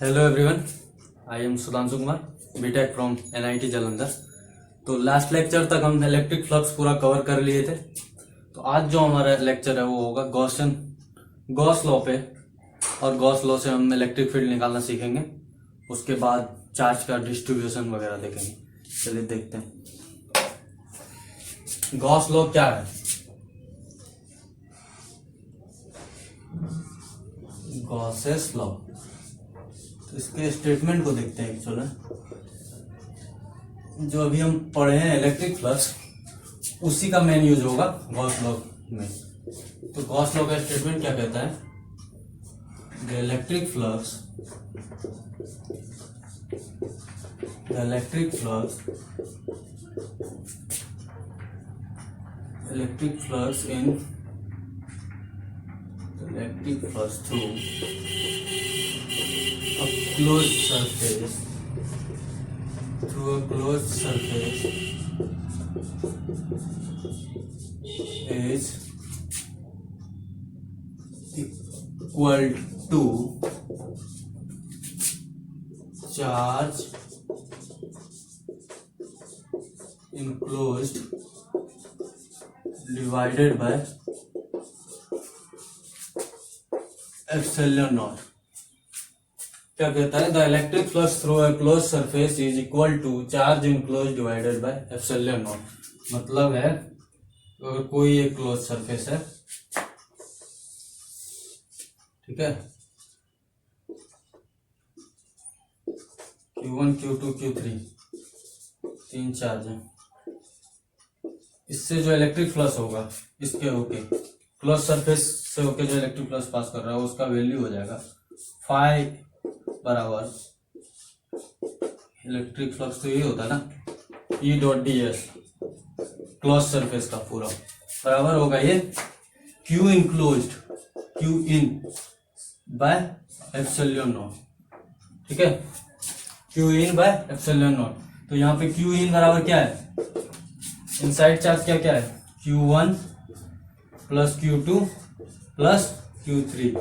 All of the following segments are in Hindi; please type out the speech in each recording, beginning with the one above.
Hello everyone, I am Sudhanshu Kumar, BTech from NIT Jalandhar. तो लास्ट लेक्चर तक हम इलेक्ट्रिक फ्लक्स पूरा कवर कर लिए थे। तो आज जो हमारा लेक्चर है वो होगा गॉस लॉ पे, और गॉस लॉ से हम इलेक्ट्रिक फील्ड निकालना सीखेंगे। उसके बाद चार्ज का डिस्ट्रीब्यूशन वगैरह देखेंगे। चलिए देखते हैं गॉस लॉ क्या है। गॉसेस लॉ, तो इसके स्टेटमेंट को देखते हैं। एक्चुअली जो अभी हम पढ़े हैं इलेक्ट्रिक फ्लक्स, उसी का मेन यूज होगा गॉस लॉ में। तो गॉस लॉ का स्टेटमेंट क्या कहता है? The electric flux through a closed surface is equal to charge enclosed divided by epsilon naught। क्या कहता है? The electric flux through a close surface is equal to charge enclose divided by epsilon naught. मतलब है अगर कोई एक क्लोज सरफेस है, ठीक है, Q1 Q2 Q3 तीन चार्ज है, इससे जो इलेक्ट्रिक फ्लक्स होगा इसके होके क्लोज सरफेस से होके जो इलेक्ट्रिक फ्लक्स पास कर रहा है उसका वैल्यू हो जाएगा फाई बराबर इलेक्ट्रिक फ्लक्स तो यही होता है ना, E dot D S close surface का पूरा बराबर होगा ये Q in by epsilon not. ठीक है, Q in by epsilon naught. तो यहाँ पे Q इन बराबर क्या है? इनसाइड चार्ज क्या है? Q1 plus Q2 plus Q3।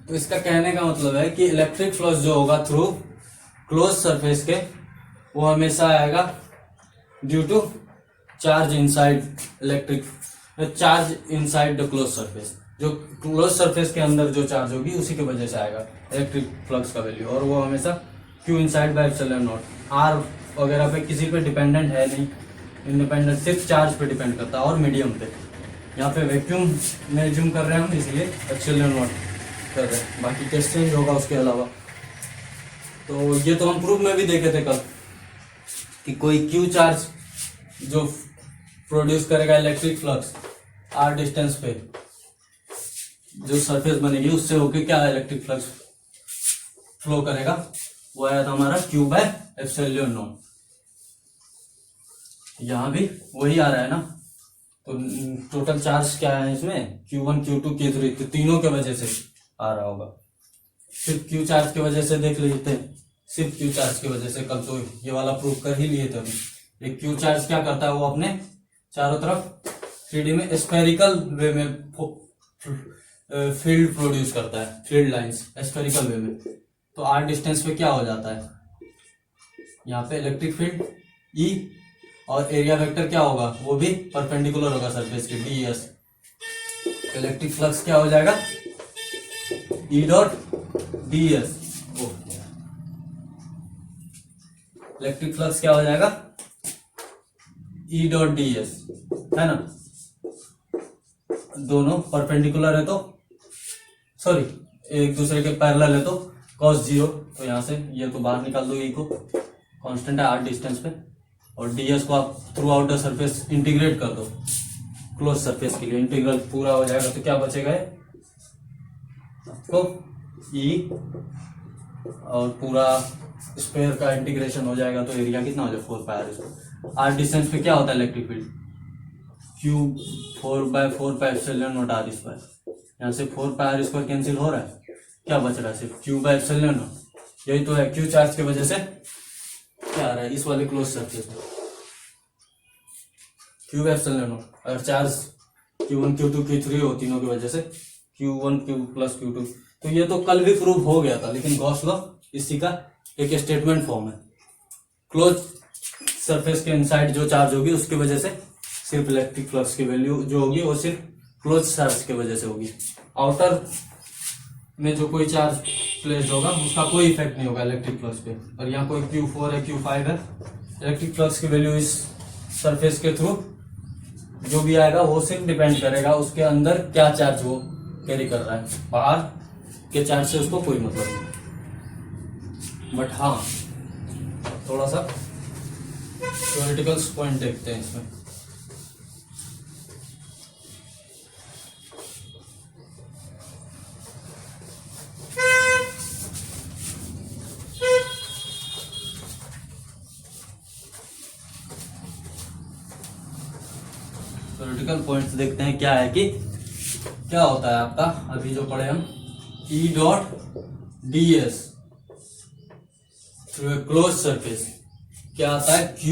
तो इसका कहने का मतलब है कि इलेक्ट्रिक फ्लक्स जो होगा थ्रू क्लोज सरफेस के, वो हमेशा आएगा due to charge inside the close surface. जो क्लोज सरफेस के अंदर जो चार्ज होगी उसी की वजह से आएगा इलेक्ट्रिक फ्लक्स का वैल्यू, और वो हमेशा Q inside bye epsilon not. R वगैरह पे किसी पे डिपेंडेंट है नहीं, इंडिपेंडेंट सिर्फ चार्ज पे डिपेंड करता है और मीडियम पे। यहाँ पे वैक्यूम में जूम कर रहे हैं हम, इसलिए एप्सिलॉन नॉट कर रहे हैं, बाकी टेस्ट चेंज होगा उसके अलावा। तो ये तो हम प्रूफ में भी देखे थे कल कि कोई Q चार्ज जो प्रोड्यूस करेगा इलेक्ट्रिक फ्लक्स R डिस्टेंस पे, जो सरफेस बनेगी उससे होके क्या इलेक्ट्रिक फ्लक्स फ्लो करेगा, वो आया था हमारा Q बाय एप्सिलॉन नॉट। यहाँ भी वही आ रहा है ना। तो टोटल चार्ज क्या है इसमें? Q1 Q2 Q3, तो तीनों के वजह से आ रहा होगा। सिर्फ Q चार्ज की वजह से देख लेते हैं, सिर्फ Q चार्ज की वजह से कल तो ये वाला प्रूफ कर ही लिए थे अभी। एक Q चार्ज क्या करता है? वो अपने चारों तरफ 3D में स्फेरिकल वे में फील्ड प्रोड्यूस करता है, फील्ड लाइंस स्फेरिकल वे में। तो R डिस्टेंस पे क्या हो जाता है? यहाँ पे इलेक्ट्रिक फील्ड E, और एरिया वेक्टर क्या होगा? वो भी परपेंडिकुलर होगा सरफेस के, ds। इलेक्ट्रिक फ्लक्स क्या हो जाएगा? E dot ds। Electric flux क्या हो जाएगा? E डॉट ds, है ना। दोनों परपेंडिकुलर है तो सॉरी एक दूसरे के पैरेलल है तो cos 0। तो यहां से ये तो बाहर निकाल दो, E को कांस्टेंट है R डिस्टेंस पे, और ds को आप through out the surface integrate कर दो क्लोज सरफेस के लिए, इंटीग्रल पूरा हो जाएगा। तो क्या बचेगा आपको? E, और पूरा स्क्वायर का इंटीग्रेशन हो जाएगा तो एरिया कितना हो जाएगा? 4 पाई R स्क्वायर। R डिस्टेंस पे क्या होता है electric field? Q 4/4 pi epsilon not R square. यहाँ से 4 पाई R स्क्वायर कैंसिल हो रहा है, क्या बच रहा है? सिर्फ Q बाय एप्सिलॉन नॉट। यही तो है Q चार्ज की वजह से क्या आ रहा है इस वाले क्लोज सरफेस में, Q एप्सिलॉन नॉट। अगर चार्ज Q1 Q2 Q3 हो तीनों की वजह से Q1 Q प्लस Q2। तो ये तो कल भी प्रूव हो गया था, लेकिन गॉस लॉ इसी का एक स्टेटमेंट फॉर्म है। क्लोज सरफेस के इनसाइड जो चार्ज होगी उसकी वजह से सिर्फ इलेक्ट्रिक फ्लक्स की वैल्यू जो होगी वो सिर्फ क्लोज चार्ज की वजह से होगी। आउटर में जो कोई चार्ज प्लेस्ड होगा उसका कोई इफेक्ट नहीं होगा इलेक्ट्रिक फ्लक्स पे। और यहाँ कोई Q4 है Q5 है, इलेक्ट्रिक फ्लक्स की वैल्यू इस सरफेस के थ्रू जो भी आएगा वो सिर्फ डिपेंड करेगा उसके अंदर क्या चार्ज वो कैरी कर रहा है, बाहर के चार्ज से उसको कोई मतलब नहीं। बट हाँ, थोड़ा सा थ्योरेटिकल पॉइंट देखते हैं इसमें। थ्योरेटिकल पॉइंट्स देखते हैं क्या है कि क्या होता है आपका, अभी जो पढ़े हम E dot D S through a close surface क्या आता है, Q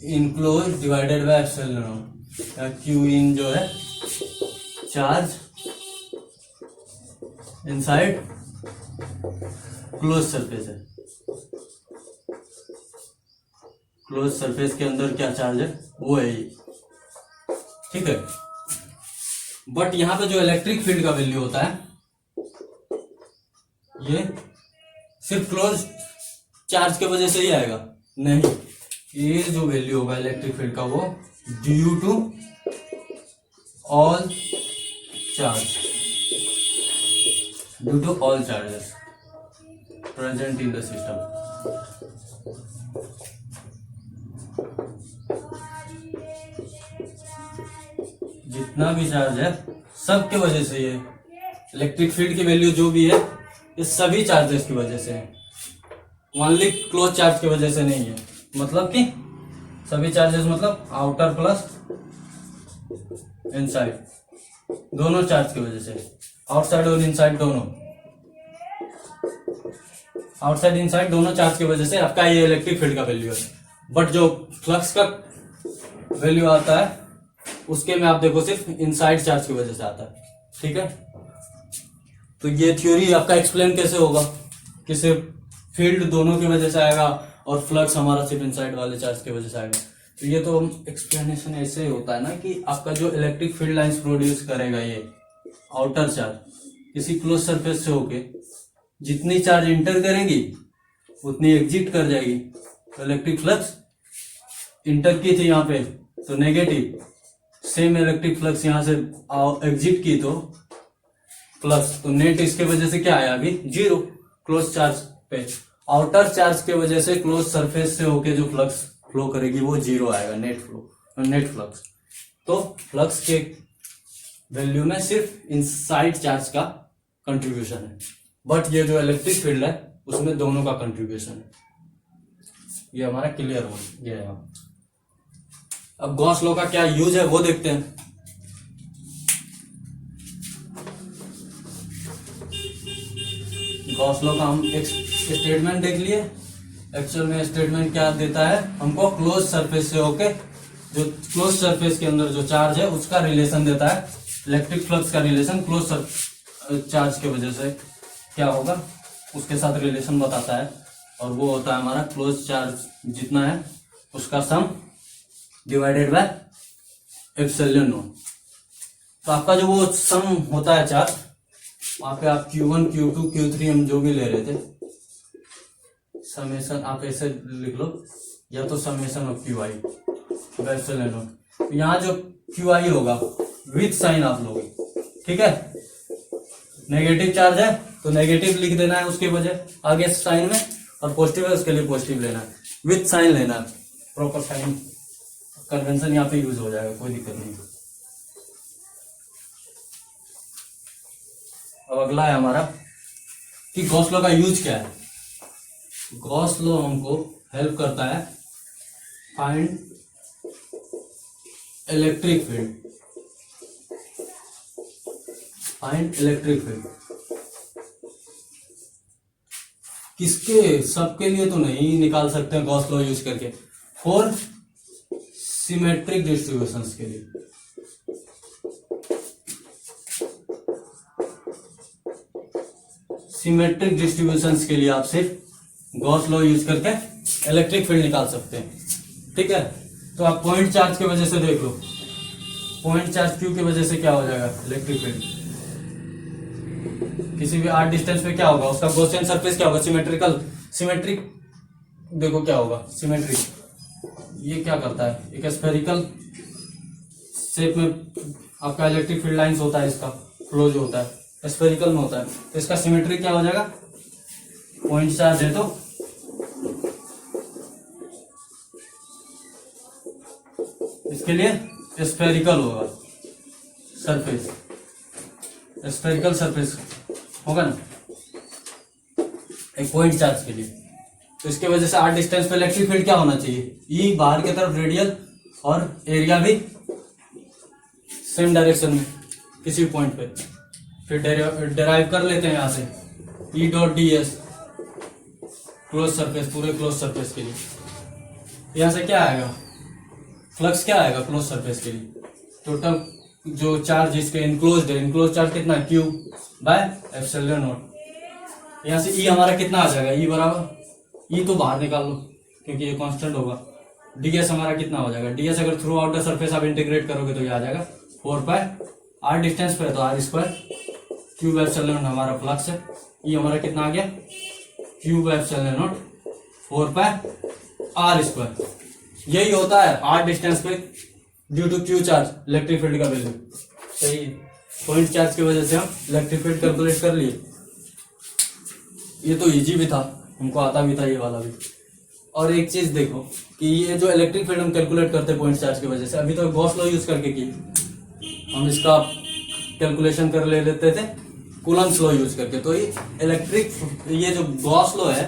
enclose divided by epsilon not. Q इन जो है चार्ज इनसाइड क्लोज सरफेस है, क्लोज सरफेस के अंदर क्या चार्ज है वो है ये, ठीक है। बट यहां पे जो इलेक्ट्रिक फील्ड का वैल्यू होता है ये सिर्फ क्लोज चार्ज के वजह से ही आएगा, नहीं, ये जो वैल्यू होगा इलेक्ट्रिक फील्ड का वो due to all charge, due to all charges present in the system. जितना भी चार्ज है सब के वजह से ये इलेक्ट्रिक फील्ड की वैल्यू जो भी है ये सभी चार्जेस की वजह से है, ओनली क्लोज चार्ज की वजह से नहीं है। मतलब कि सभी चार्जेस मतलब आउटर प्लस इनसाइड दोनों चार्ज की वजह से, आउटसाइड और इनसाइड दोनों, आउटसाइड इनसाइड दोनों चार्ज की वजह से आपका ये इलेक्ट्रिक फील्ड का वैल्यू है। बट जो फ्लक्स का वैल्यू आता है उसके में आप देखो सिर्फ इनसाइड चार्ज की वजह से आता है, ठीक है। तो ये थ्योरी आपका एक्सप्लेन कैसे होगा कि सिर्फ फील्ड दोनों की वजह से आएगा और फ्लक्स हमारा सिर्फ इनसाइड वाले चार्ज की वजह से आएगा। तो ये तो एक्सप्लेनेशन ऐसे ही होता है ना कि आपका जो इलेक्ट्रिक फील्ड लाइंस प्रोड्यूस करेगा ये आउटर चार्ज किसी क्लोज सरफेस से होके जितनी चार्ज इंटर करेगी उतनी एग्जिट कर जाएगी। तो इलेक्ट्रिक फ्लक्स इंटर की थी यहाँ पे तो नेगेटिव, सेम इलेक्ट्रिक फ्लक्स यहां से एग्जिट की तो प्लस, तो नेट इसके वजह से क्या आया अभी जीरो क्लोज चार्ज पे। आउटर चार्ज के वजह से क्लोज सरफेस से होके जो फ्लक्स फ्लो करेगी वो जीरो आएगा, नेट फ्लो नेट फ्लक्स। तो फ्लक्स के वैल्यू में सिर्फ इनसाइड चार्ज का कंट्रीब्यूशन है, बट ये जो इलेक्ट्रिक फील्ड है उसमें दोनों का कंट्रीब्यूशन है। ये हमारा क्लियर हो गया। अब गॉस लॉ का क्या यूज है वो देखते हैं। गॉस लॉ का हम एक स्टेटमेंट देख लिए। एक्चुअल में स्टेटमेंट क्या देता है हमको, क्लोज सरफेस से होके जो क्लोज सरफेस के अंदर जो चार्ज है उसका रिलेशन देता है, इलेक्ट्रिक फ्लक्स का रिलेशन क्लोज चार्ज के वजह से क्या होगा उसके साथ रिलेशन बताता है। और वो होता है हमारा क्लोज चार्ज जितना है उसका सम डिवाइडेड बाय एप्सिलॉन नॉट। तो आपका जो वो सम होता है चार्ज वहां पे आप Q1 Q2 Q3 हम जो भी ले रहे थे समेशन आप ऐसे लिख लो, या तो summation of QI bye epsilon naught. यहाँ जो QI होगा विथ साइन आप लोगे, ठीक है। नेगेटिव चार्ज है तो नेगेटिव लिख देना है उसके वजह आगे साइन में, और पॉजिटिव है उसके लिए पॉजिटिव लेना है, विथ साइन लेना है, प्रॉपर साइन कन्वेंशन यहाँ पे यूज हो जाएगा, कोई दिक्कत नहीं। अब अगला है हमारा कि गॉस लॉ का यूज क्या है। गॉस लॉ हमको हेल्प करता है find electric field, find electric field किसके, सबके लिए तो नहीं निकाल सकते हैं गॉस लॉ यूज करके, फॉर सिमेट्रिक डिस्ट्रीब्यूशंस के लिए। सिमेट्रिक डिस्ट्रीब्यूशंस के लिए आप सिर्फ गॉस लॉ यूज करके इलेक्ट्रिक फील्ड निकाल सकते हैं, ठीक है। तो आप पॉइंट चार्ज की वजह से देख लो, पॉइंट चार्ज क्यू की वजह से क्या हो जाएगा, इलेक्ट्रिक फील्ड। किसी भी आर डिस्टेंस पे क्या होगा, उसका गॉसियन सरफेस क्या होगा, सिमेट्रिकल, सिमेट्रिक। देखो क्या होगा, सिमेट्रिक। ये क्या करता है, एक स्फेरिकल शेप में आपका इलेक्ट्रिक फील्ड लाइंस होता है, इसका फ्लो जो होता है स्फेरिकल में होता है, तो इसका सिमेट्रिक क्या हो जाएगा, पॉइंट चार्ज है तो इसके लिए स्फेरिकल होगा सरफेस, स्फेरिकल सरफेस होगा ना एक पॉइंट चार्ज के लिए। तो इसके वजह से आर डिस्टेंस पे इलेक्ट्रिक फील्ड क्या होना चाहिए, ई बाहर की तरफ रेडियल और एरिया भी सेम डायरेक्शन में किसी भी पॉइंट पे। फिर डेराइव कर लेते हैं यहाँ से E dot D S close surface, पूरे क्लोज सरफेस के लिए। यहाँ से क्या आएगा, फ्लक्स क्या आएगा क्लोज सरफेस के लिए, टोटल जो चार्ज इसके इनक्लोज्ड है, इनक्लोज चार्ज कितना है, क्यू बाय एप्सिलॉन नॉट। यहाँ से ई हमारा कितना आ जाएगा, ई बराबर, ई तो बाहर निकाल लो क्योंकि ये कांस्टेंट होगा। डीएस हमारा कितना हो जाएगा, डीएस अगर थ्रू आउट द सरफेस आप इंटीग्रेट करोगे तो ये आ जाएगा 4 पाई, आर डिस्टेंस पे तो r square, cube epsilon naught हमारा फ्लक्स है, ई हमारा कितना आ गया, cube epsilon naught 4 pi r square. यही होता है आर डिस्टेंस पे due to q charge electric field का वैल्यू। सही है, पॉइंट चार्ज की वजह से हम इलेक्ट्रिक फील्ड कैलकुलेट कर लिए। ये तो इजी भी था, हमको आता भी था ये वाला भी। और एक चीज देखो कि ये जो इलेक्ट्रिक फील्ड हम कैलकुलेट करते हैं पॉइंट चार्ज की वजह से, अभी तो गॉस लॉ यूज करके की, हम इसका कैलकुलेशन कर ले लेते थे कूलम्ब्स लॉ यूज करके। तो ये इलेक्ट्रिक, ये जो गॉस लॉ है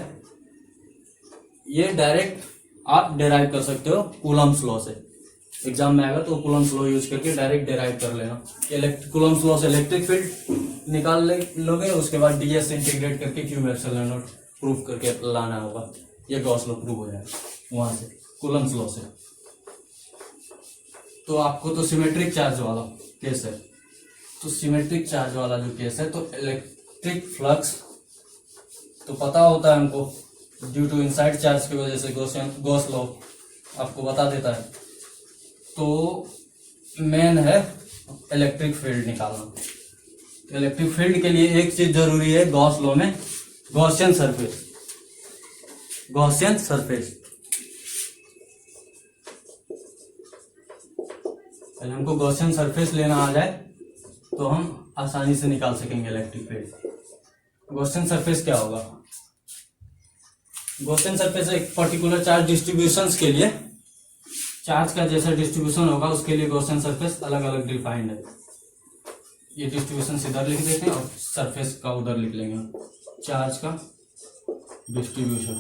ये डायरेक्ट आप डेराइव कर सकते हो कूलम्ब्स लॉ से। एग्जाम में आएगा तो कूलम्ब्स लॉ यूज करके डायरेक्ट डेराइव कर लेना। कूलम्ब्स लॉ से इलेक्ट्रिक फील्ड निकाल लोगे, उसके बाद डीएस से इंटीग्रेट करके क्यूब एप्सिलॉन नॉट प्रूफ करके लाना होगा, ये गॉस लॉ प्रूव हो जाएगा वहां से कूलम्ब्स लॉ से। तो आपको तो सिमेट्रिक चार्ज वाला केस है, तो सिमेट्रिक चार्ज वाला जो केस है तो इलेक्ट्रिक फ्लक्स तो पता होता है हमको, ड्यू टू इनसाइड चार्ज की वजह से गॉस लॉ आपको बता देता है। तो मेन है इलेक्ट्रिक फील्ड निकालना। इलेक्ट्रिक फील्ड के लिए एक चीज जरूरी है गॉस लॉ में, गॉसियन सरफेस, गॉसियन सरफेस। पहले हमको गॉसियन सरफेस लेना आ जाए तो हम आसानी से निकाल सकेंगे इलेक्ट्रिक फील्ड। गॉसियन सरफेस क्या होगा, गॉसियन सरफेस एक पर्टिकुलर चार्ज डिस्ट्रीब्यूशंस के लिए, चार्ज का जैसा डिस्ट्रीब्यूशन होगा उसके लिए गॉसियन सरफेस अलग अलग डिफाइंड है। ये डिस्ट्रीब्यूशन इधर लिख देते हैं और सरफेस का उधर लिख लेंगे, चार्ज का डिस्ट्रीब्यूशन।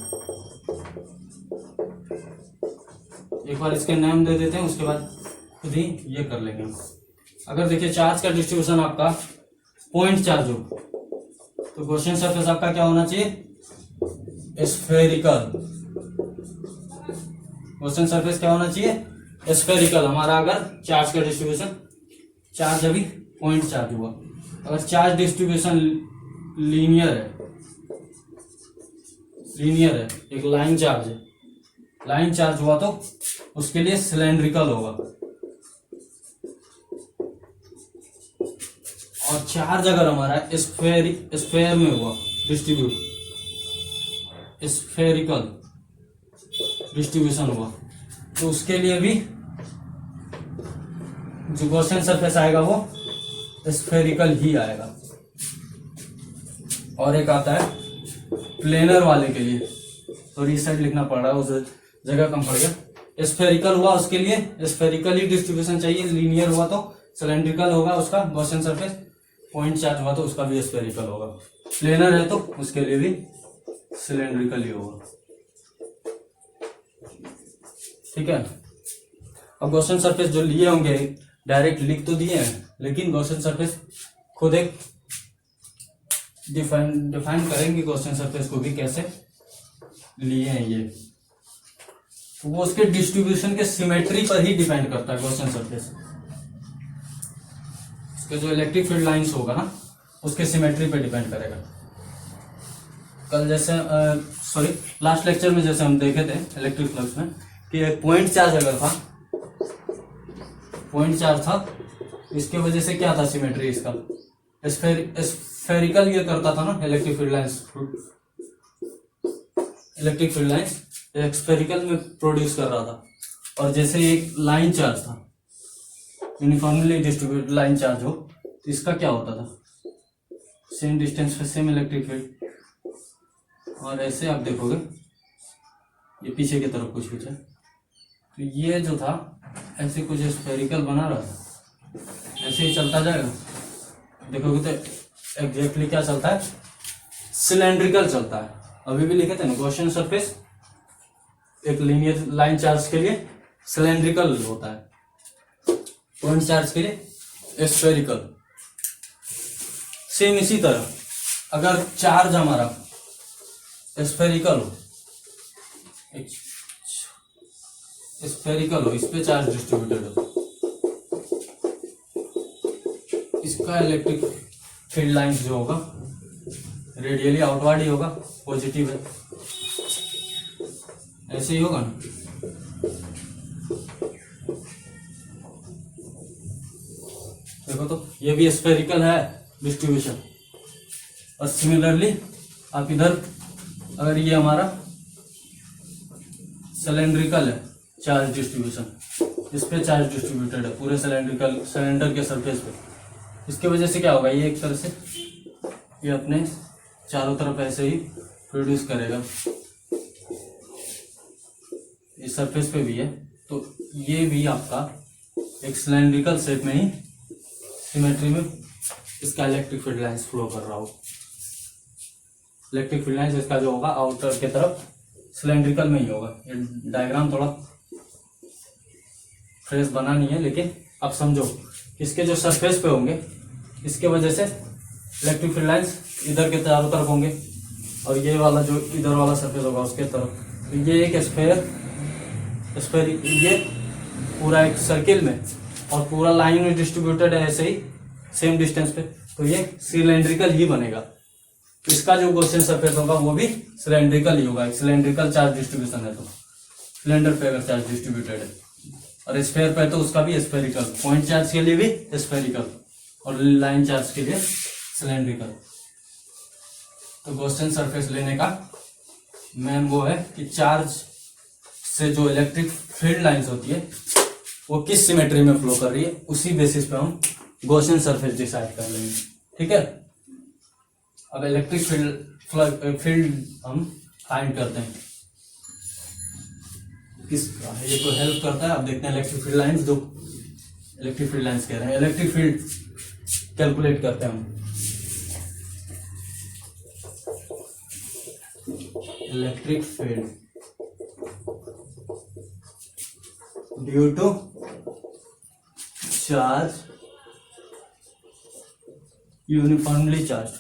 एक बार इसके नाम दे देते हैं, उसके बाद खुद ही ये कर लेंगे। अगर देखिए चार्ज का डिस्ट्रीब्यूशन आपका पॉइंट चार्ज हो तो गॉसियन सरफेस आपका क्या होना चाहिए, स्फेरिकल। गॉसियन सरफेस क्या होना चाहिए, स्फेरिकल। हमारा अगर चार्ज का डिस्ट्रीब्यूशन, चार्ज अभी पॉइंट चार्ज हुआ, अगर चार्ज डिस्ट्रीब्यूशन लीनियर है, लीनियर है, एक लाइन चार्ज है, लाइन चार्ज हुआ तो उसके लिए सिलेंड्रिकल होगा। और चार्ज अगर हमारा स्फेयर में हुआ डिस्ट्रीब्यूट, स्फेरिकल डिस्ट्रीब्यूशन हुआ तो उसके लिए भी जो गॉसियन सरफेस आएगा वो स्फेरिकल ही आएगा। और एक आता है प्लेनर वाले के लिए, तो इस साइड लिखना पड़ रहा है, उस जगह कम पड़ गया। स्फेरिकल हुआ उसके लिए स्फेरिकल ही डिस्ट्रीब्यूशन चाहिए, लीनियर हुआ तो सिलेंड्रिकल होगा उसका गॉसियन सरफेस, पॉइंट चार्ज हुआ तो उसका भी स्फेरिकल होगा, प्लेनर है तो उसके लिए भी सिलेंड्रिकल ही होगा। ठीक है। अब गॉसियन सरफेस जो लिए होंगे डायरेक्ट लिख तो दिए हैं, लेकिन गॉसियन सरफेस खुद एक डिफाइन करेंगे गॉसियन सरफेस को भी कैसे लिए हैं ये, तो वो उसके डिस्ट्रीब्यूशन के सिमेट्री पर ही डिपेंड करता है गॉसियन सरफेस। उसके जो इलेक्ट्रिक फील्ड लाइंस होगा ना उसके सिमेट्री पर डिपेंड करेगा। कल जैसे लास्ट लेक्चर में जैसे हम देखे थे इलेक्ट्रिक फ्लक्स में कि एक पॉइंट चार्ज अगर था, पॉइंट चार्ज था, इसके वजह से क्या था सिमेट्री इसका, स्फेरिकल ये करता था ना इलेक्ट्रिक फील्ड लाइंस स्फेरिकल में प्रोड्यूस कर रहा था। और जैसे एक लाइन चार्ज था, यूनिफॉर्मली डिस्ट्रीब्यूटेड लाइन चार्ज हो, तो इसका क्या होता था, सेम डिस्टेंस पे सेम इलेक्ट्रिक फील्ड। और ऐसे आप देखोगे ये पीछे की तरफ कुछ है, तो ये जो था ऐसे कुछ स्फेरिकल बना रहा था, ऐसे ही चलता जाएगा। देखोगे तो एग्जैक्टली क्या चलता है, सिलेंड्रिकल चलता है। अभी भी लिखे थे ना गॉसियन सरफेस एक लीनियर लाइन चार्ज के लिए सिलेंड्रिकल होता है, पॉइंट चार्ज के लिए स्फेरिकल। सेम इसी तरह अगर चार्ज हमारा स्फेरिकल हो, इस पे चार्ज डिस्ट्रीब्यूटेड हो, इसका इलेक्ट्रिक फील्ड लाइंस जो होगा रेडियली आउटवर्ड ही होगा, पॉजिटिव है, ऐसे ही होगा ना। देखो तो ये भी स्फेरिकल है डिस्ट्रीब्यूशन। और सिमिलरली आप इधर अगर ये हमारा सिलेंड्रिकल है चार्ज डिस्ट्रीब्यूशन, इस पे चार्ज डिस्ट्रीब्यूटेड है पूरे सिलेंडर के सरफेस पे, इसके वजह से क्या होगा, ये एक तरह से ये अपने चारों तरफ ऐसे ही प्रोड्यूस करेगा, इस सरफेस पे भी है, तो ये भी आपका एक सिलेंड्रिकल शेप में ही सिमेट्री में इसका इलेक्ट्रिक फील्ड लाइंस फ्लो कर रहा हो। इलेक्ट्रिक फील्ड लाइंस इसका जो होगा आउटर की तरफ सिलेंड्रिकल में ही होगा। ये डायग्राम थोड़ा फ्रेश बना नहीं है, लेकिन आप समझो इसके जो सरफेस पे होंगे इसके वजह से इलेक्ट्रिक फील्ड लाइंस इधर के चारों तरफ होंगे, और ये वाला जो इधर वाला सरफेस होगा उसके तरफ। ये एक स्फेयर ये पूरा एक सर्किल में और पूरा लाइन में डिस्ट्रीब्यूटेड है ऐसे ही सेम डिस्टेंस पे, तो ये सिलेंड्रिकल ही बनेगा। इसका जो गॉसियन सरफेस होगा वो भी सिलेंड्रिकल ही होगा, सिलेंड्रिकल चार्ज डिस्ट्रीब्यूशन है, तो सिलेंडर पे अगर चार्ज डिस्ट्रीब्यूटेड है, और स्फेयर पे तो उसका भी स्फेरिकल, पॉइंट चार्ज के लिए भी स्फेरिकल और लाइन चार्ज के लिए सिलेंड्रिकल। तो गॉसियन सरफेस लेने का मेन वो है कि चार्ज से जो इलेक्ट्रिक फील्ड लाइंस होती है वो किस सिमेट्री में फ्लो कर रही है, उसी बेसिस पे हम गॉसियन सरफेस डिसाइड कर लेंगे। ठीक है, अब इलेक्ट्रिक फील्ड हम फाइंड करते हैं किसका, ये तो हेल्प करता है। अब देखते हैं इलेक्ट्रिक फील्ड लाइंस, जो इलेक्ट्रिक फील्ड लाइंस कह रहे हैं, इलेक्ट्रिक फील्ड कैलकुलेट करते हैं हम। Electric field due to charge uniformly charge,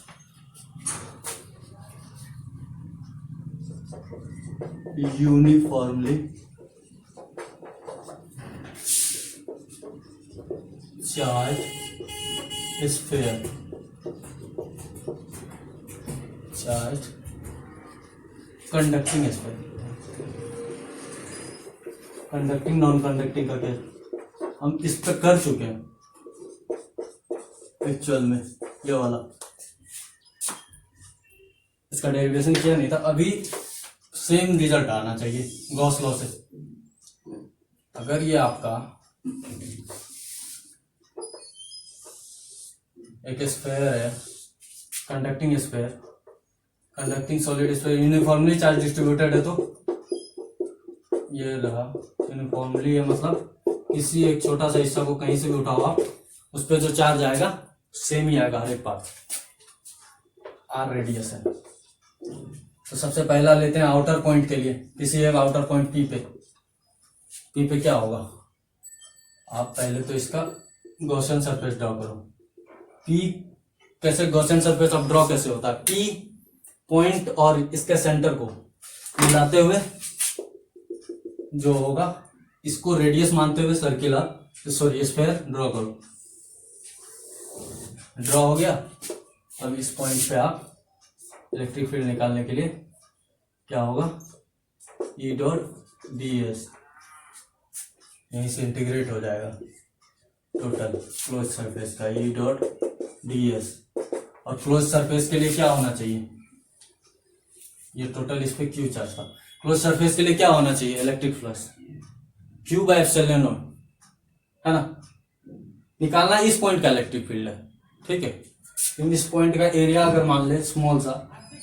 uniformly charge sphere, charge conducting sphere, conducting non conducting का क्या हम इस पर कर चुके हैं एक्चुअल में, ये वाला इसका डेरिवेशन किया नहीं था, अभी सेम रिजल्ट आना चाहिए गॉस लॉ से। अगर ये आपका एक स्फीयर है, conducting sphere, conducting solid sphere, uniformly charge distributed है, तो ये रहा यूनिफॉर्मली है, मतलब किसी एक छोटा सा हिस्सा को कहीं से भी उठाओ आप, उस पर जो चार्ज आएगा सेम ही आएगा हर एक पार्ट, आर रेडियस है। तो सबसे पहला लेते हैं आउटर पॉइंट के लिए, किसी एक आउटर पॉइंट पी पे क्या होगा, आप पहले तो इसका गॉसियन सरफेस ड्रॉ करो। पी कैसे गॉसियन सरफेस अब ड्रॉ कैसे होता है, पी पॉइंट और इसके सेंटर को मिलाते हुए जो होगा इसको रेडियस मानते हुए सर्किलर स्फीयर ड्रॉ करो। ड्रॉ हो गया, अब इस पॉइंट पे आप इलेक्ट्रिक फील्ड निकालने के लिए क्या होगा, ई डॉट डी एस, यहीं से इंटीग्रेट हो जाएगा टोटल क्लोज सरफेस का ई डॉट डी एस। और क्लोज सरफेस के लिए क्या होना चाहिए, ये टोटल इस पे क्यू चार्ज था, क्लोज सरफेस के लिए क्या होना चाहिए, electric flux Q by epsilon not, है ना। निकालना इस पॉइंट का इलेक्ट्रिक फील्ड है, ठीक है। इस पॉइंट का एरिया अगर मान ले स्मॉल सा,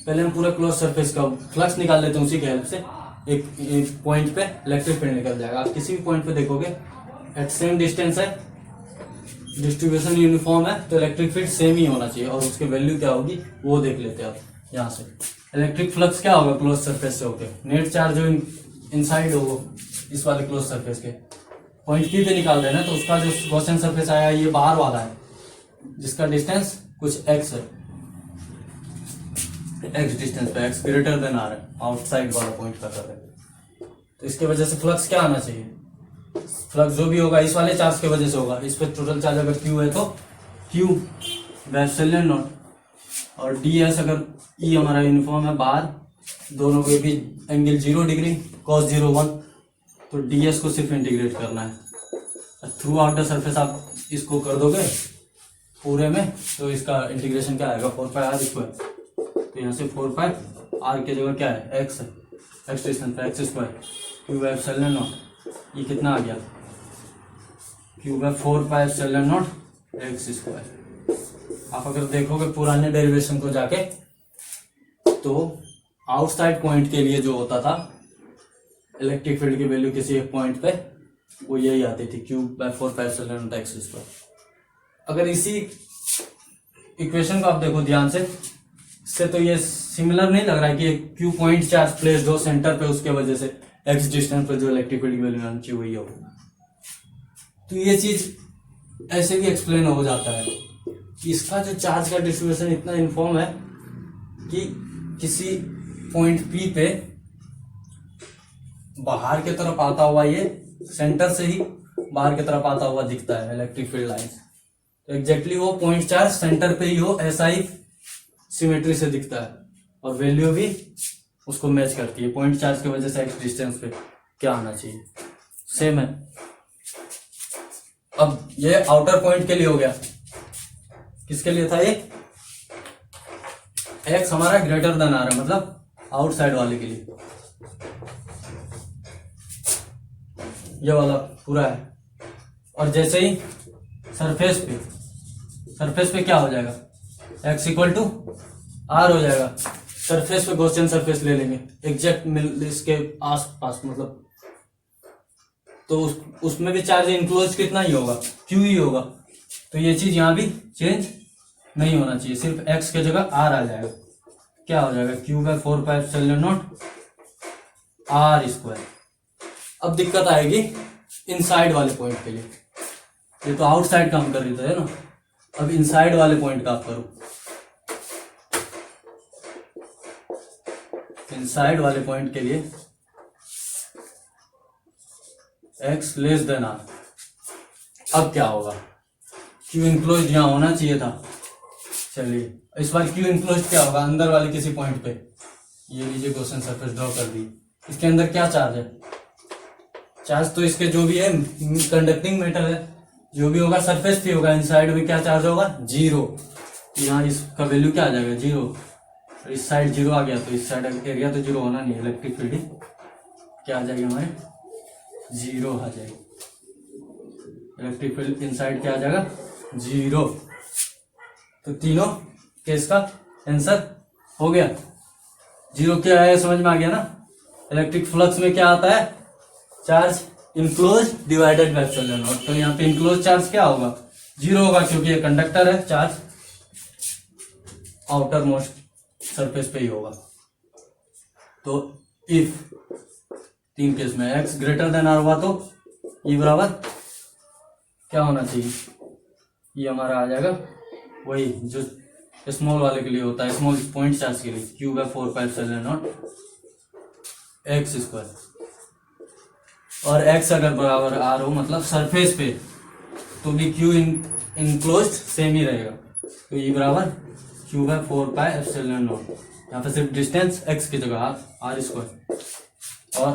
पहले हम पूरा क्लोज सरफेस का फ्लक्स निकाल लेते हैं, उसी के हेल्प से एक पॉइंट पे इलेक्ट्रिक फील्ड निकल जाएगा। आप किसी भी पॉइंट पे देखोगे एट सेम डिस्टेंस है, डिस्ट्रीब्यूशन यूनिफॉर्म है, तो इलेक्ट्रिक फील्ड सेम ही होना चाहिए। और उसकी वैल्यू क्या होगी वो देख लेते हैं आप यहाँ से। इलेक्ट्रिक फ्लक्स क्या होगा क्लोज सरफेस से होके, नेट चार्ज जो इनसाइड हो इस वाले क्लोज सरफेस के पॉइंट पी पे निकाल रहे हैं ना, तो उसका जो गॉसियन सरफेस आया ये बाहर वाला है, जिसका डिस्टेंस कुछ एक्स है, एक्स डिस्टेंस पे, एक्स ग्रेटर देन आर है, आउटसाइड वाला पॉइंट का कर रहे हैं। तो इसके वजह से फ्लक्स क्या आना चाहिए, फ्लक्स जो भी होगा इस वाले चार्ज की वजह से होगा। इस पे टोटल चार्ज अगर क्यू है तो क्यू बाय एप्सिलॉन नॉट, और डी एस अगर ई हमारा यूनिफॉर्म है बाहर, दोनों के भी एंगल 0 डिग्री cos 0 1, तो डी एस को सिर्फ इंटीग्रेट करना है थ्रू आउट द सरफेस। आप इसको कर दोगे पूरे में तो इसका इंटीग्रेशन क्या आएगा, 4 पाई आर स्क्वायर। तो यहाँ से 4 पाई आर की जगह क्या है, एक्स है, एक्स डिस्टेंस पे x square q by epsilon naught, ये कितना आ गया, q by 4 pi epsilon naught x square. आप अगर देखोगे पुराने डेरिवेशन को जाके, तो आउटसाइड पॉइंट के लिए जो होता था इलेक्ट्रिक फील्ड की वैल्यू किसी एक पॉइंट पे, वो यही आती थी q by 4 pi epsilon naught x square. अगर इसी इक्वेशन को आप देखो ध्यान से, इससे तो ये सिमिलर नहीं लग रहा है कि क्यू पॉइंट चार्ज प्लेस्ड हो सेंटर पे, उसके वजह से एक्स डिस्टेंस पे जो इलेक्ट्रिक फील्ड की वैल्यू आनी चाहिए वही हो। तो ये चीज ऐसे भी एक्सप्लेन हो जाता है कि इसका जो चार्ज का डिस्ट्रीब्यूशन इतना यूनिफॉर्म है कि किसी पॉइंट पी पे बाहर की तरफ आता हुआ, ये सेंटर से ही बाहर की तरफ आता हुआ दिखता है इलेक्ट्रिक फील्ड लाइन। तो एग्जैक्टली वो पॉइंट चार्ज सेंटर पे ही हो, ऐसा ही सिमेट्री से दिखता है, और वैल्यू भी उसको मैच करती है। पॉइंट चार्ज की वजह से एक्स डिस्टेंस पे क्या आना चाहिए, सेम है। अब ये आउटर पॉइंट के लिए हो गया, किसके लिए था ये, एक्स हमारा ग्रेटर देन आ रहा है, मतलब आउटसाइड वाले के लिए ये वाला पूरा है। और जैसे ही सरफेस पे क्या हो जाएगा, एक्स इक्वल टू आर हो जाएगा। सरफेस पे गॉसियन सरफेस ले लेंगे एग्जैक्ट इसके आस पास, मतलब तो उसमें भी चार्ज इनक्लोज कितना ही होगा, क्यू ही होगा। तो ये चीज यहाँ भी चेंज नहीं होना चाहिए, सिर्फ एक्स की जगह आर आ जाएगा। क्या हो जाएगा, q by 4 pi epsilon naught r square. अब दिक्कत आएगी इनसाइड वाले पॉइंट के लिए, ये तो आउटसाइड का हम कर रहे थे ना, अब इनसाइड वाले पॉइंट का आप करो। इनसाइड वाले पॉइंट के लिए एक्स लेस देन आर। अब क्या होगा, क्यू इनक्लोज यहां होना चाहिए था, चलिए इस बार क्यू इनक्लोज क्या होगा, अंदर वाले किसी पॉइंट पे, ये लीजिए गॉसियन सरफेस ड्रॉ कर दी। इसके अंदर क्या चार्ज है, चार्ज तो इसके जो भी है कंडक्टिंग मेटल है, जो भी होगा सरफेस पे होगा। इनसाइड में क्या चार्ज होगा, 0। यहाँ इसका वैल्यू क्या आ जाएगा, 0। इस साइड 0 आ गया, तो इस साइड एरिया तो 0 होना नहीं है, इलेक्ट्रिक फील्ड क्या आ जाएगी हमारे, 0 आ जाएगी। इलेक्ट्रिक फील्ड इनसाइड क्या आ जाएगा, 0। तो तीनों केस का आंसर हो गया। 0 क्या है समझ में आ गया ना। इलेक्ट्रिक फ्लक्स में क्या आता है, charge enclose divided by epsilon naught. तो यहाँ पे इनक्लोज चार्ज क्या होगा, 0 होगा, क्योंकि ये कंडक्टर है, चार्ज आउटर मोस्ट सरफेस पे ही होगा। तो इफ 3 केस में एक्स ग्रेटर देन आर हुआ तो ई बराबर क्या होना चाहिए, ये हमारा आ जाएगा वही जो स्मॉल वाले के लिए होता है, स्मॉल पॉइंट चार्ज के लिए, q by 4 pi epsilon naught x square. और एक्स अगर बराबर आर हो मतलब सरफेस पे, तो भी क्यू इनक्लोज सेम ही रहेगा। तो ये बराबर q by 4 pi epsilon naught यहाँ पे सिर्फ डिस्टेंस x की जगह आर स्क्वायर, और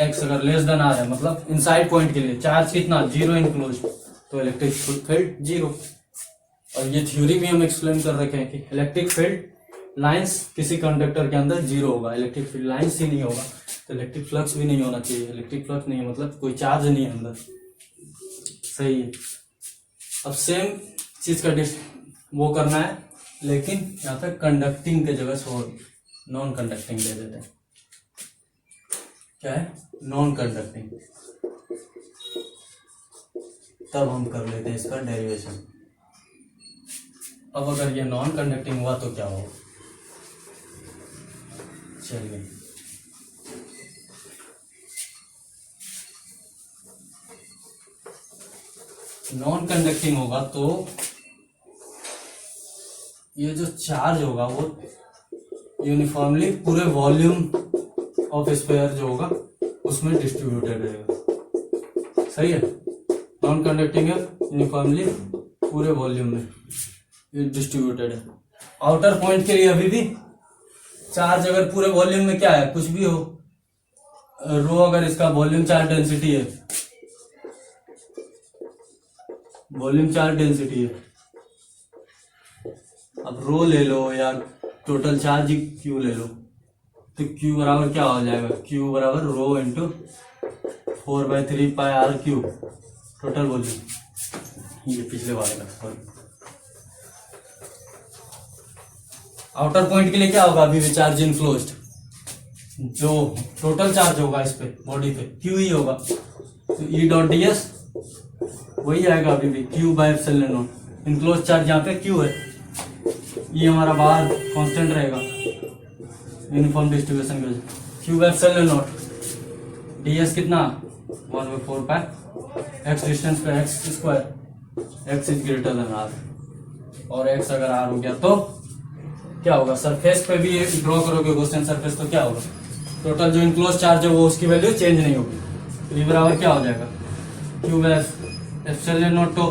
x अगर लेस देन आर है मतलब इनसाइड पॉइंट के लिए चार्ज कितना 0 इनक्लोज, तो इलेक्ट्रिक फील्ड 0। और ये थ्योरी भी हम एक्सप्लेन कर रखे हैं कि इलेक्ट्रिक फील्ड लाइंस किसी कंडक्टर के अंदर 0 होगा, इलेक्ट्रिक फील्ड लाइंस ही नहीं होगा तो इलेक्ट्रिक फ्लक्स भी नहीं होना चाहिए। इलेक्ट्रिक फ्लक्स नहीं है मतलब कोई चार्ज नहीं है अंदर, सही है। अब सेम चीज का वो करना है, लेकिन यहाँ पे कंडक्टिंग के जगह नॉन कंडक्टिंग दे देते हैं। क्या है? Non conducting. तब हम कर लेते हैं इसका डेरिवेशन। अब अगर ये नॉन कंडक्टिंग हुआ तो क्या होगा? चलिए नॉन कंडक्टिंग होगा तो ये जो चार्ज होगा वो यूनिफॉर्मली पूरे वॉल्यूम ऑफ स्फीयर जो होगा उसमें डिस्ट्रीब्यूटेड रहेगा, सही है। नॉन कंडक्टिंग है, यूनिफॉर्मली पूरे वॉल्यूम में डिस्ट्रीब्यूटेड है। आउटर पॉइंट के लिए अभी भी चार्ज अगर पूरे वॉल्यूम में क्या है, कुछ भी हो, रो अगर इसका वॉल्यूम चार्ज डेंसिटी है, वॉल्यूम चार्ज डेंसिटी है, अब रो ले लो या टोटल चार्ज क्यू ले लो, तो क्यू बराबर क्या हो जाएगा? क्यू बराबर rho into 4/3 pi R cube total volume. ये पिछले वाले का। आउटर पॉइंट के लिए क्या होगा? अभी भी चार्ज इनक्लोज्ड, जो टोटल चार्ज होगा इस पे बॉडी पे क्यू ही होगा, तो ई डॉट डी एस वही आएगा अभी भी Q by epsilon not. Enclose charge यहाँ पे क्यू है, ये हमारा बाहर कांस्टेंट रहेगा यूनिफॉर्म डिस्ट्रीब्यूशन की वजह। Q by epsilon naught d s कितना 1/4 पाई एक्स डिस्टेंस पे x square, x is greater than r, और एक्स अगर आर हो गया तो क्या होगा? सरफेस पे भी ड्रॉ करोगे क्वेश्चन सरफेस तो क्या होगा? टोटल जो इनक्लोज चार्ज है वो उसकी वैल्यू चेंज नहीं होगी, तो ये बराबर क्या हो जाएगा? क्यू बाय एप्सिलॉन नॉट तो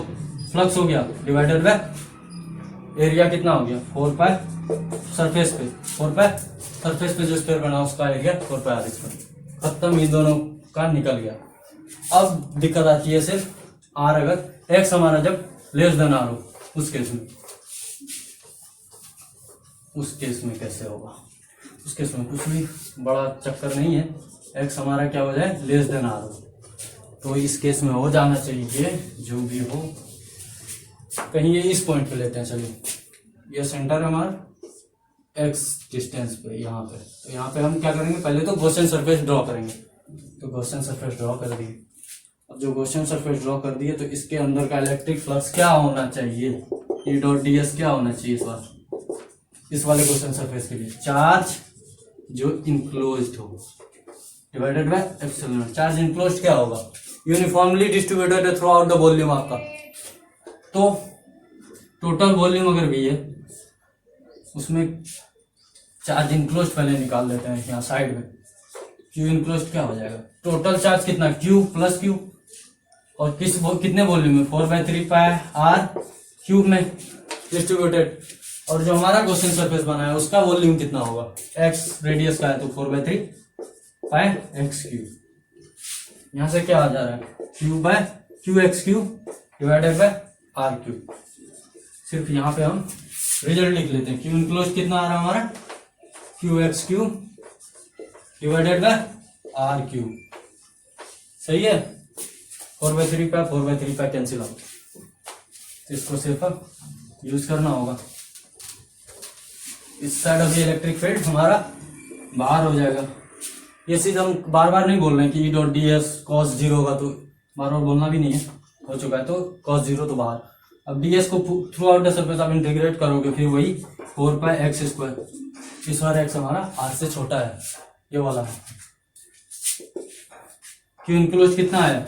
फ्लक्स हो गया डिवाइडेड बाय एरिया कितना हो गया 4 पाई सरफेस पे, 4 पाई सरफेस पे जो स्फीयर बना उसका एरिया 4 पाई आर स्क्वायर। खत्म, इन दोनों का निकल गया। अब दिक्कत आती है सिर्फ आर अगर एक्स हमारा जब लेस देन आर हो, उस केस में कैसे होगा? उस केस में कुछ भी बड़ा चक्कर नहीं है, एक्स हमारा क्या हो जाए? लेस देन आर हो, तो इस केस में हो जाना चाहिए जो भी हो। कहीं ये इस पॉइंट पे लेते हैं, चलिए ये सेंटर है हमारा एक्स डिस्टेंस पे यहाँ पे, तो यहाँ पे हम क्या करेंगे? पहले तो गॉसियन सरफेस ड्रॉ करेंगे, तो गॉसियन सरफेस ड्रॉ कर दिए। अब जो गॉसियन सरफेस ड्रॉ कर दिए तो इसके अंदर का इलेक्ट्रिक फ्लक्स क्या होना चाहिए? ई डॉट डी एस क्या होना चाहिए इस बार? इस वाले गॉसियन सरफेस के लिए चार्ज जो इनक्लोज्ड हो divided by epsilon not. Charge enclosed क्या होगा? यूनिफॉर्मली डिस्ट्रीब्यूटेड है थ्रू आउट द वॉल्यूम आपका, तो टोटल वॉल्यूम अगर भी है उसमें चार्ज इनक्लोज्ड पहले निकाल लेते हैं यहाँ साइड में। क्यू इनक्लोज्ड क्या हो जाएगा? टोटल चार्ज कितना? क्यू प्लस क्यू, और कितने वॉल्यूम में? 4/3 पाई आर क्यूब में डिस्ट्रीब्यूटेड। और जो हमारा गॉसियन सरफेस बना है उसका वॉल्यूम कितना होगा? एक्स रेडियस का है तो 4/3 पाई एक्स क्यूब। यहां से क्या आ जा रहा है? Q by q x cube divided by r cube. सिर्फ यहाँ पे हम रिजल्ट लिख लेते हैं। क्यू इनक्लोज कितना आ रहा है हमारा? Q x cube divided by r cube, सही है। 4/3 पाई 4/3 पाई कैंसिल आउट, तो इसको सिर्फ यूज करना होगा। इस साइड अभी इलेक्ट्रिक फील्ड हमारा बाहर हो जाएगा। ये चीज हम बार बार नहीं बोल रहे हैं कि E dot D S cos 0 होगा, तो बार बार बोलना भी नहीं है, हो चुका है। तो cos 0 तो बाहर। अब डी एस को थ्रू आउट द सरफेस आप इंटीग्रेट करोगे, फिर वही 4 पाई एक्स स्क्वायर। इस बार एक्स हमारा आर से छोटा है, ये वाला है। क्यू इनक्लोज कितना है?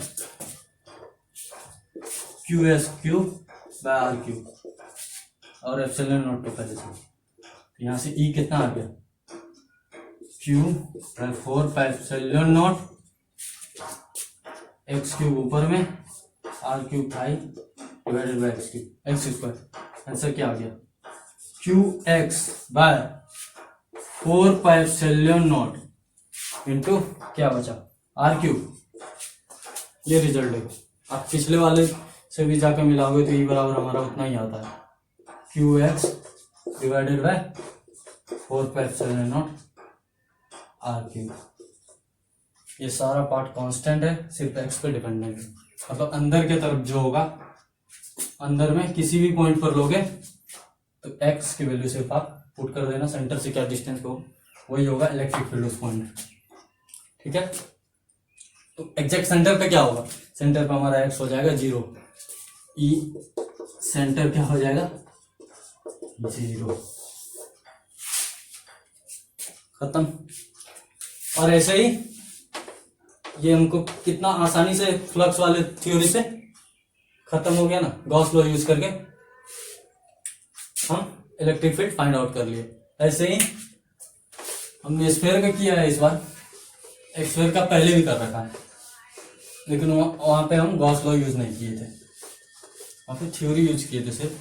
Q s cube by r cube, और एप्सिलॉन नॉट तो पहले से। यहाँ से ई कितना आ गया? Q by 4 pi epsilon naught x cube ऊपर में, r cube pi divided by x cube x square. Answer क्या आ गया? Q x by 4 pi epsilon naught into क्या बचा आर क्यूब। ये रिजल्ट है। आप पिछले वाले से भी जाकर मिलाओगे तो ये बराबर हमारा उतना ही आता है, q x divided by 4 pi epsilon naught r cube. ये सारा पार्ट कांस्टेंट है, सिर्फ एक्स पे डिपेंडेंट है। मतलब अंदर के तरफ जो होगा, अंदर में किसी भी पॉइंट पर लोगे तो एक्स की वैल्यू सिर्फ आप पुट कर देना, सेंटर से क्या डिस्टेंस हो वही होगा इलेक्ट्रिक फील्ड उस पॉइंट में। ठीक है, तो एग्जैक्ट सेंटर पे क्या होगा, सेंटर पे हमारा एक्स हो जाएगा 0, ई सेंटर क्या हो जाएगा 0, खत्म। और ऐसे ही ये हमको कितना आसानी से फ्लक्स वाले थ्योरी से खत्म हो गया ना, गॉस लॉ यूज करके हम इलेक्ट्रिक फील्ड फाइंड आउट कर लिए। ऐसे ही हमने स्फीयर का किया है इस बार, स्फीयर का पहले भी कर रखा है, लेकिन वहां पे हम गॉस लॉ यूज नहीं किए थे, वहां पे थ्योरी यूज किए थे सिर्फ,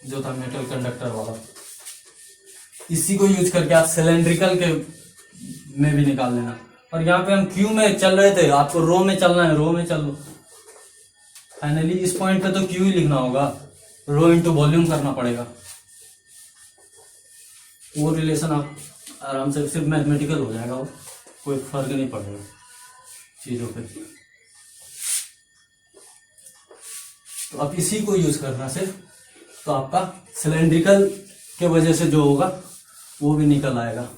जो था मेटल कंडक्टर वाला। इसी को यूज करके आप सिलेंड्रिकल के में भी निकाल लेना। और यहाँ पे हम क्यू में चल रहे थे, आपको रो में चलना है, रो में चल लो। फाइनली इस पॉइंट पे तो क्यू ही लिखना होगा, रो इंटू वॉल्यूम करना पड़ेगा। वो रिलेशन आप आराम से सिर्फ मैथमेटिकल हो जाएगा, वो कोई फर्क नहीं पड़ेगा चीजों पे। तो आप इसी को यूज करना सिर्फ, तो आपका सिलेंड्रिकल के वजह से जो होगा वो भी निकल आएगा।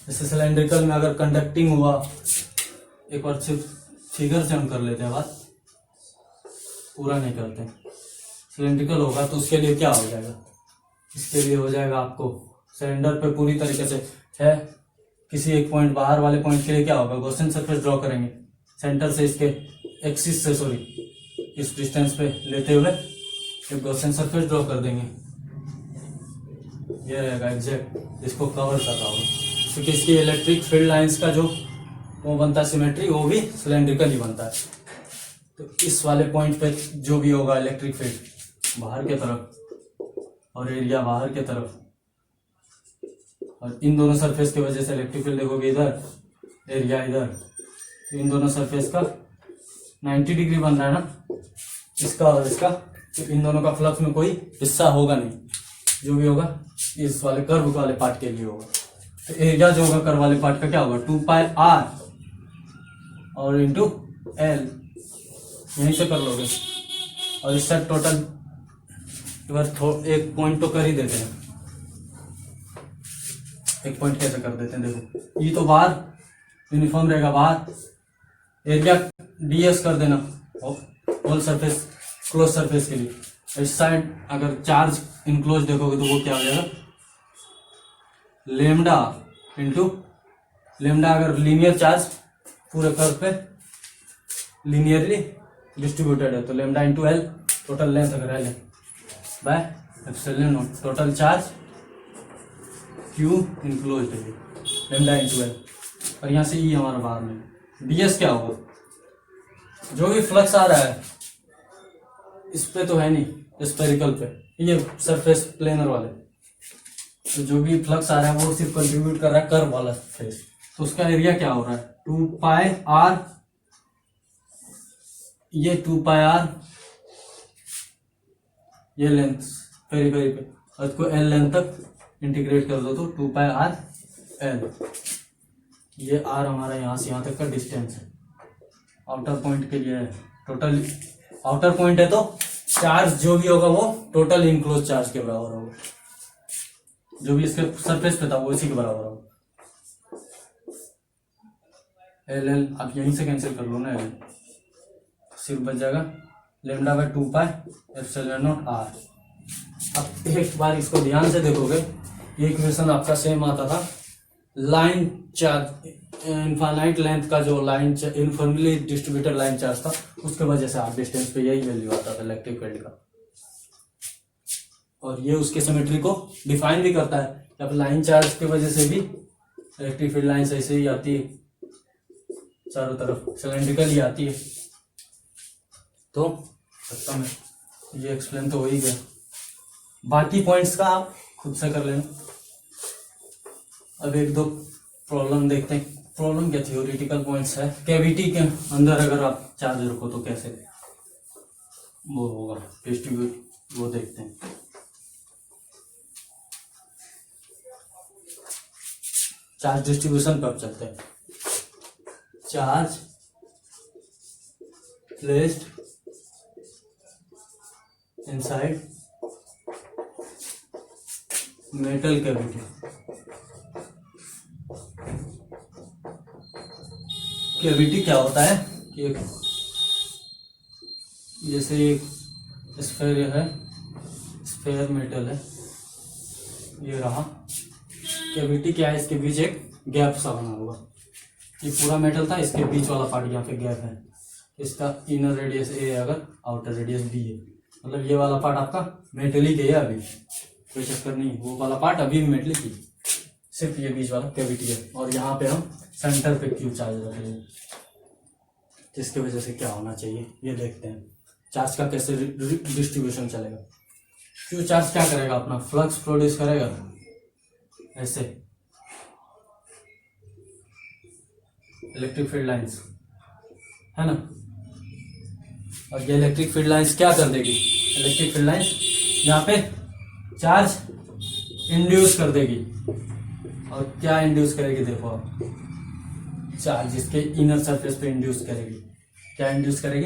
जैसे सिलेंड्रिकल में अगर कंडक्टिंग हुआ, एक बार सिर्फ फिगर से हम कर लेते हैं बात, पूरा नहीं करते। सिलेंड्रिकल होगा तो उसके लिए क्या हो जाएगा, इसके लिए हो जाएगा आपको सिलेंडर पे पूरी तरीके से है, किसी एक पॉइंट बाहर वाले पॉइंट के लिए क्या होगा, गॉसियन सरफेस ड्रॉ करेंगे सेंटर से, इसके एक्सिस से सॉरी इस डिस्टेंस पे लेते हुए एक गॉसियन सरफेस ड्रॉ कर देंगे। ये रहेगा एग्जैक्ट इसको कवर कर रहा होगा, क्योंकि इसकी इलेक्ट्रिक फील्ड लाइंस का जो वो बनता है सिमेट्री, वो भी सिलेंड्रिकल ही बनता है। तो इस वाले पॉइंट पे जो भी होगा इलेक्ट्रिक फील्ड बाहर के तरफ और एरिया बाहर के तरफ, और इन दोनों सरफेस की वजह से इलेक्ट्रिक फील्ड देखोगे इधर, एरिया इधर, तो इन दोनों सरफेस का 90 डिग्री बन रहा है ना, इसका और इसका, तो इन दोनों का फ्लक्स में कोई हिस्सा होगा नहीं, जो भी होगा इस वाले कर्व वाले पार्ट के लिए होगा। तो एरिया जो होगा कर्व वाले पार्ट का क्या होगा 2 पाई r और इंटू l, यहीं से कर लोगे। और इससे टोटल एक पॉइंट तो कर ही देते हैं, एक पॉइंट कैसे कर देते हैं देखो, ये तो बाहर यूनिफॉर्म रहेगा, बाहर एरिया ds कर देना होल सरफेस क्लोज सरफेस के लिए। इस साइड अगर चार्ज इनक्लोज देखोगे तो वो क्या हो जाएगा लेमडा इंटू लेमडा, अगर लीनियर चार्ज पूरे कर्व पे लीनियरली डिस्ट्रीब्यूटेड है तो lambda into L, total length अगर एल है, bye epsilon not total charge Q enclosed है, लेमडा इंटू एल। और यहाँ से ई हमारा बाहर में, डीएस क्या होगा, जो भी फ्लक्स आ रहा है इस पे तो है नहीं, स्फेरिकल पे, ये सरफेस प्लेनर वाले, तो जो भी फ्लक्स आ रहा है वो सिर्फ कंट्रीब्यूट कर रहा है कर्व वाला फेस, तो उसका एरिया क्या हो रहा है 2 पाई r, ये 2 पाई r, ये लेंथ पेरी पेरी पे, और इसको l लेंथ तक इंटीग्रेट कर दो तो 2 पाई r l, ये r हमारा यहाँ से यहाँ तक का डिस्टेंस है, आउटर पॉइंट के लिए है। टोटल आउटर पॉइंट है तो चार्ज जो भी होगा वो टोटल इनक्लोज चार्ज के बराबर होगा, जो भी इसके सरफेस पे था वो इसी के बराबर होगा। एल एल आप यहीं से कैंसिल कर लो ना, एल सिर्फ बच जाएगा lambda by 2 pi epsilon naught r. अब एक बार इसको ध्यान से देखोगे, ये इक्वेशन आपका सेम आता था लाइन चार्ज, इनफाइनाइट लेंथ का जो line uniformly distributed line charge था, उसके वजह से आप डिस्टेंस पे यही वैल्यू आता था इलेक्ट्रिक फील्ड का। और ये उसके सिमेट्री को डिफाइन भी करता है, अब लाइन चार्ज की वजह से भी इलेक्ट्रिक फील्ड लाइन ऐसे ही आती है, चारों तरफ सिलेंड्रिकल ही आती है। तो खत्म है, ये एक्सप्लेन तो हो ही गया, बाकी पॉइंट्स का आप खुद से कर लेना। अब एक दो प्रॉब्लम देखते हैं। प्रॉब्लम क्या थ्योरेटिकल पॉइंट्स है। कैविटी के अंदर अगर आप चार्ज रखो तो कैसे वो होगा डिस्ट्रीब्यूट, वो देखते हैं। चार्ज डिस्ट्रीब्यूशन पर चलते हैं। Charge placed inside metal cavity. Cavity क्या होता है कि एक जैसे एक स्फेयर है, स्फेयर मेटल है, ये रहा। कैविटी क्या है, इसके बीच एक गैप सा बना हुआ। ये पूरा मेटल था, इसके बीच वाला पार्ट यहाँ पे गैप है। इसका इनर रेडियस ए है, अगर आउटर रेडियस बी है, मतलब ये वाला पार्ट आपका मेटलिक है अभी, कोई चक्कर नहीं। वो वाला पार्ट अभी भी मेटलिक ही, सिर्फ ये बीच वाला कैविटी है। और यहाँ पे हम सेंटर पे क्यू चार्ज रख रहे हैं, जिसकी वजह से क्या होना चाहिए ये देखते हैं। चार्ज का कैसे डिस्ट्रीब्यूशन चलेगा। क्यू चार्ज क्या करेगा, अपना फ्लक्स प्रोड्यूस करेगा ऐसे, इलेक्ट्रिक फील्ड लाइंस है ना। और ये इलेक्ट्रिक फील्ड लाइंस क्या कर देगी, इलेक्ट्रिक फील्ड लाइंस यहाँ पे चार्ज इंड्यूस कर देगी। और क्या इंड्यूस करेगी, देखो आप, चार्ज इसके इनर सरफेस पे इंड्यूस करेगी। क्या इंड्यूस करेगी,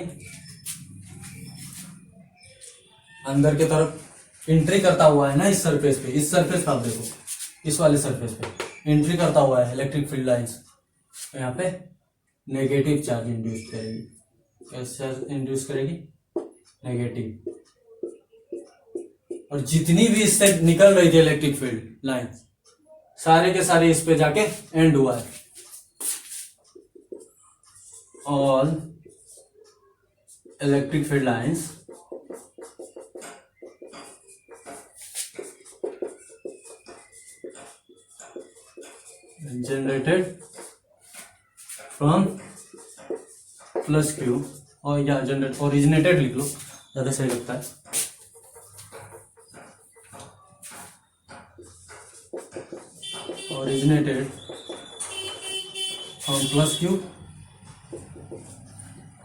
अंदर की तरफ एंट्री करता हुआ है ना इस सरफेस पे। इस सरफेस पे आप देखो, इस वाले सरफेस पे एंट्री करता हुआ है इलेक्ट्रिक फील्ड लाइंस, तो यहाँ पे नेगेटिव चार्ज इंड्यूस करेगी। कैसे इंड्यूस करेगी, नेगेटिव। और जितनी भी इससे निकल रही थी इलेक्ट्रिक फील्ड लाइन, सारे के सारे इस पे जाके एंड हुआ है। All electric field lines generated from plus Q, और या जनरेट ओरिजिनेटेड लिख लो, ज्यादा सही लगता है। originated from plus q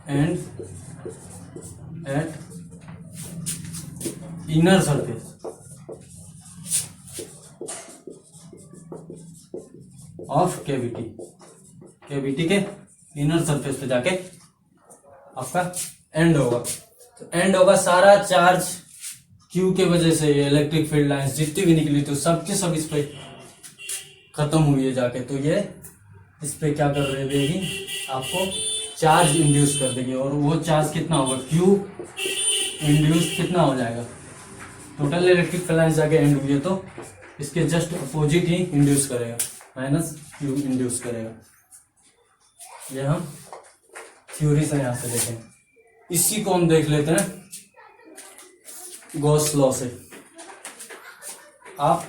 and at inner surface of cavity। Cavity के इनर सरफेस पे जाके आपका एंड होगा। तो एंड होगा, सारा चार्ज क्यू के वजह से ये इलेक्ट्रिक फील्ड लाइंस जितनी भी निकली तो सबके सब इस पे खत्म हुई है जाके। तो ये इस पे क्या कर रहे देगी, आपको चार्ज इंड्यूस कर देगी। और वो चार्ज कितना होगा, क्यू इंड्यूस कितना हो जाएगा, टोटल इलेक्ट्रिक फील्ड लाइंस जाके एंड हुई है तो इसके जस्ट अपोजिट ही इंड्यूस करेगा, माइनस क्यू इंड्यूस करेगा। ये हम थ्योरी से यहां से देखें। इसी को हम देख लेते हैं गॉस लॉ से। आप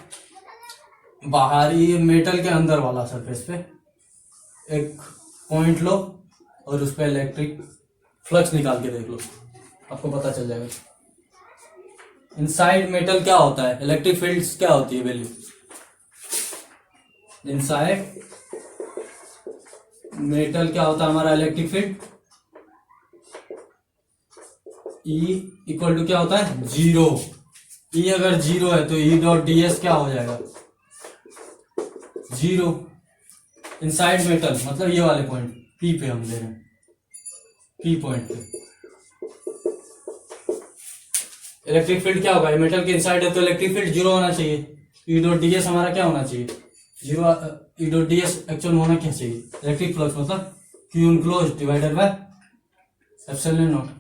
बाहरी मेटल के अंदर वाला सरफेस पे एक पॉइंट लो और उस पर इलेक्ट्रिक फ्लक्स निकाल के देख लो, आपको पता चल जाएगा। इनसाइड मेटल क्या होता है, इलेक्ट्रिक फील्ड्स क्या होती है वैल्यू, इनसाइड मेटल क्या होता है हमारा electric field, E equal to क्या होता है, जीरो। E अगर जीरो है तो E डॉट डी एस क्या हो जाएगा, जीरो। इनसाइड मेटल मतलब ये वाले पॉइंट P पे हम ले रहे हैं, P पॉइंट पे इलेक्ट्रिक फील्ड क्या होगा, मेटल के इनसाइड है तो इलेक्ट्रिक फील्ड जीरो होना चाहिए। E डॉट डी एस हमारा क्या होना चाहिए, zero. E dot D S actual होना क्या चाहिए, इलेक्ट्रिक फ्लक्स मतलब Q enclose divided by epsilon not.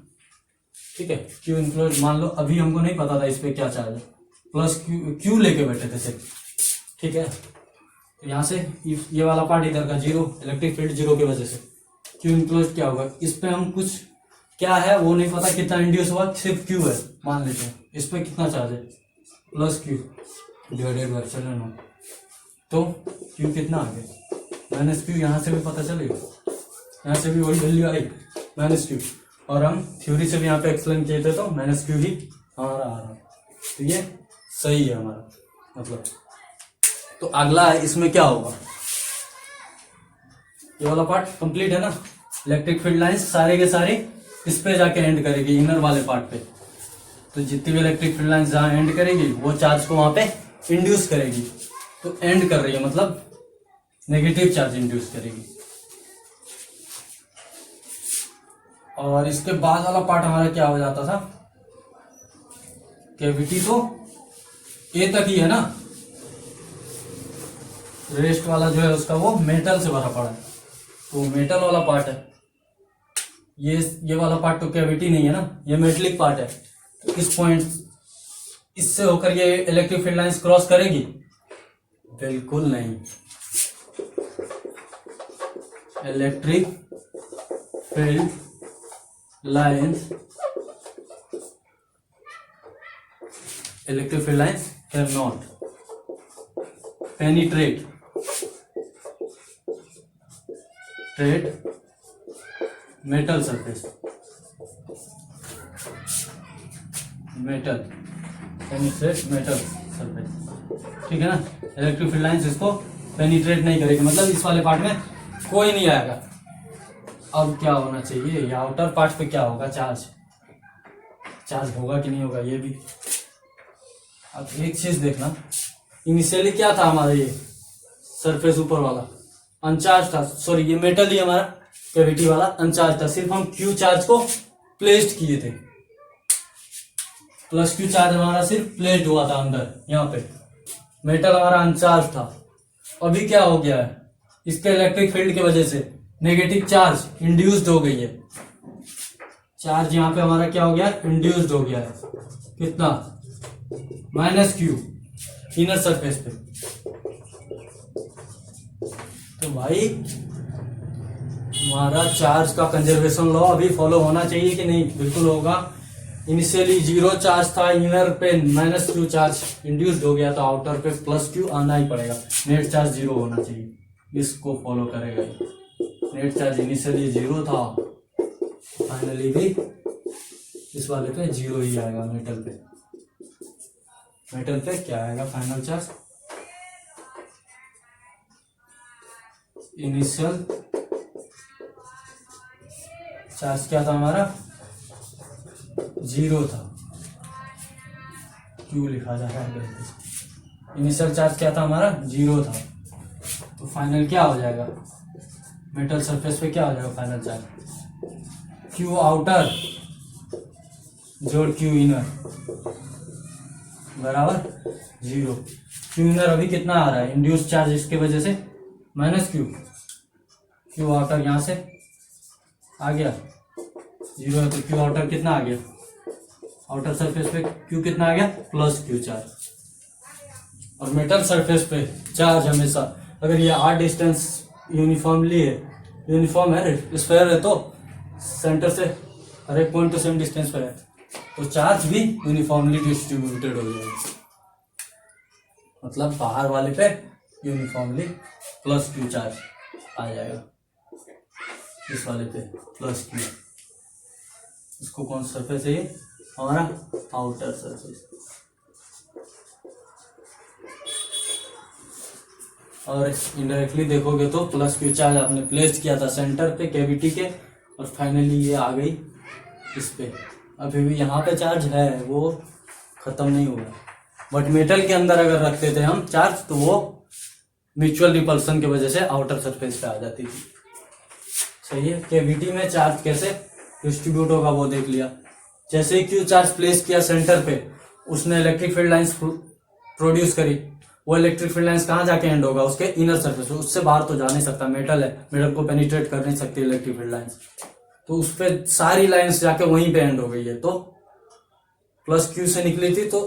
ठीक है, Q इनक्लोज मान लो अभी हमको नहीं पता था इस पे क्या चार्ज है, प्लस Q लेके बैठे थे सिर्फ। ठीक है, यहाँ से ये वाला पार्ट इधर का जीरो, इलेक्ट्रिक फील्ड जीरो की वजह से Q इनक्लोज क्या होगा, इस पे हम कुछ क्या है वो नहीं पता, कितना इंड्यूस हुआ, सिर्फ Q है मान लेते हैं। इस पे कितना चार्ज है, plus Q divided by epsilon naught. तो Q कितना आ गया, माइनस Q। यहाँ से भी पता चलेगा, यहाँ से भी वही वैल्यू आई, माइनस Q। और हम थ्योरी से भी यहाँ पे एक्सप्लेन किए थे तो माइनस Q ही हमारा आ रहा है। तो ये सही है हमारा मतलब। तो अगला है, इसमें क्या होगा, ये वाला पार्ट कंप्लीट है ना, इलेक्ट्रिक फील्ड लाइंस सारे के सारे इस पे जाके एंड करेगी, इनर वाले पार्ट पे। तो जितनी भी इलेक्ट्रिक फील्ड लाइंस जहां एंड करेगी वो चार्ज को वहां पे इंड्यूस करेगी। तो एंड कर रही है मतलब नेगेटिव चार्ज इंड्यूस करेगी। और इसके बाद वाला पार्ट हमारा क्या हो जाता था, कैविटी तो ए तक ही है ना, रेस्ट वाला जो है उसका वो मेटल से भरा पड़ा है, तो मेटल वाला पार्ट है। ये वाला पार्ट तो कैविटी नहीं है ना, ये मेटलिक पार्ट है। तो इस पॉइंट इससे होकर ये इलेक्ट्रिक फील्ड लाइंस क्रॉस करेगी? बिल्कुल नहीं। Electric field lines can not penetrate metal surface, penetrate metal surface, ठीक है ना। इलेक्ट्रिक फील्ड लाइंस इसको पेनिट्रेट नहीं करेगी, मतलब इस वाले पार्ट में कोई नहीं आएगा। अब क्या होना चाहिए, या आउटर पार्ट पे क्या होगा, चार्ज होगा कि नहीं होगा ये भी। अब एक चीज देखना, इनिशियली क्या था हमारा, ये सरफेस ऊपर वाला अनचार्ज था, सॉरी ये मेटल ही हमारा कैविटी वाला अनचार्ज था, सिर्फ हम क्यू चार्ज को प्लेस्ड किए थे, प्लस क्यू चार्ज हमारा सिर्फ प्लेस्ड हुआ था अंदर, यहाँ पे मेटल हमारा अनचार्ज था। अभी क्या हो गया है, इसके इलेक्ट्रिक फील्ड की वजह से नेगेटिव चार्ज इंड्यूस्ड हो गई है, चार्ज यहाँ पे हमारा क्या हो गया, इंड्यूस्ड हो गया है, कितना, -q इनर सरफेस पे। तो भाई हमारा चार्ज का कंजर्वेशन लॉ अभी फॉलो होना चाहिए कि नहीं, बिल्कुल होगा। इनिशियली 0 चार्ज था, इनर पे -q चार्ज इंड्यूस्ड हो गया, तो आउटर पे +q आना ही पड़ेगा, नेट चार्ज 0 होना चाहिए, इसको फॉलो करेगा। नेट चार्ज इनिशियली 0 था, फाइनली भी इस वाले पे 0 ही आएगा। मेटल पे क्या आएगा फाइनल चार्ज, इनिशियल चार्ज क्या था हमारा, 0 था, क्यों लिखा जा रहा है, इनिशियल चार्ज क्या था हमारा, 0 था। तो फाइनल क्या हो जाएगा, मेटल सरफेस पे क्या हो जाएगा फाइनल चार्ज, क्यू आउटर जोड़ क्यू इनर बराबर 0। क्यू इनर अभी कितना आ रहा है, इंड्यूस चार्ज इसके वजह से -q, क्यू आउटर यहां से आ गया 0 है, तो क्यू आउटर कितना आ गया, आउटर सरफेस पे क्यू कितना आ गया, +q चार्ज। और मेटल सरफेस पे चार्ज हमेशा, अगर ये r डिस्टेंस यूनिफॉर्मली है, यूनिफॉर्म है, स्फीयर है, तो सेंटर से हर एक पॉइंट तो सेम डिस्टेंस पर है, तो चार्ज भी यूनिफॉर्मली डिस्ट्रीब्यूटेड हो जाएगी, मतलब बाहर वाले पे यूनिफॉर्मली +q चार्ज आ जाएगा, इस वाले पे +q। इसको कौन सा सरफेस है, ये हमारा आउटर सरफेस। और इनडायरेक्टली देखोगे तो +q चार्ज आपने प्लेस किया था सेंटर पे कैविटी के, और फाइनली ये आ गई इस पे। अभी भी यहाँ पे चार्ज है, वो खत्म नहीं हुआ, बट मेटल के अंदर अगर रखते थे हम चार्ज, तो वो म्यूचुअल रिपल्सन की वजह से आउटर सरफेस पे आ जाती थी। सही है, कैविटी में चार्ज कैसे डिस्ट्रीब्यूट होगा वो देख लिया। जैसे ही क्यू चार्ज प्लेस किया सेंटर पे, उसने इलेक्ट्रिक फील्ड लाइंस प्रोड्यूस करी, वो इलेक्ट्रिक फील्ड लाइंस कहाँ जाके एंड होगा, उसके इनर सरफेस पे, उससे बाहर तो जा नहीं सकता, मेटल है, मेटल को पेनिट्रेट कर नहीं सकती इलेक्ट्रिक फील्ड लाइंस, तो उस पर सारी लाइंस जाके वहीं पे एंड हो गई है। तो +q से निकली थी तो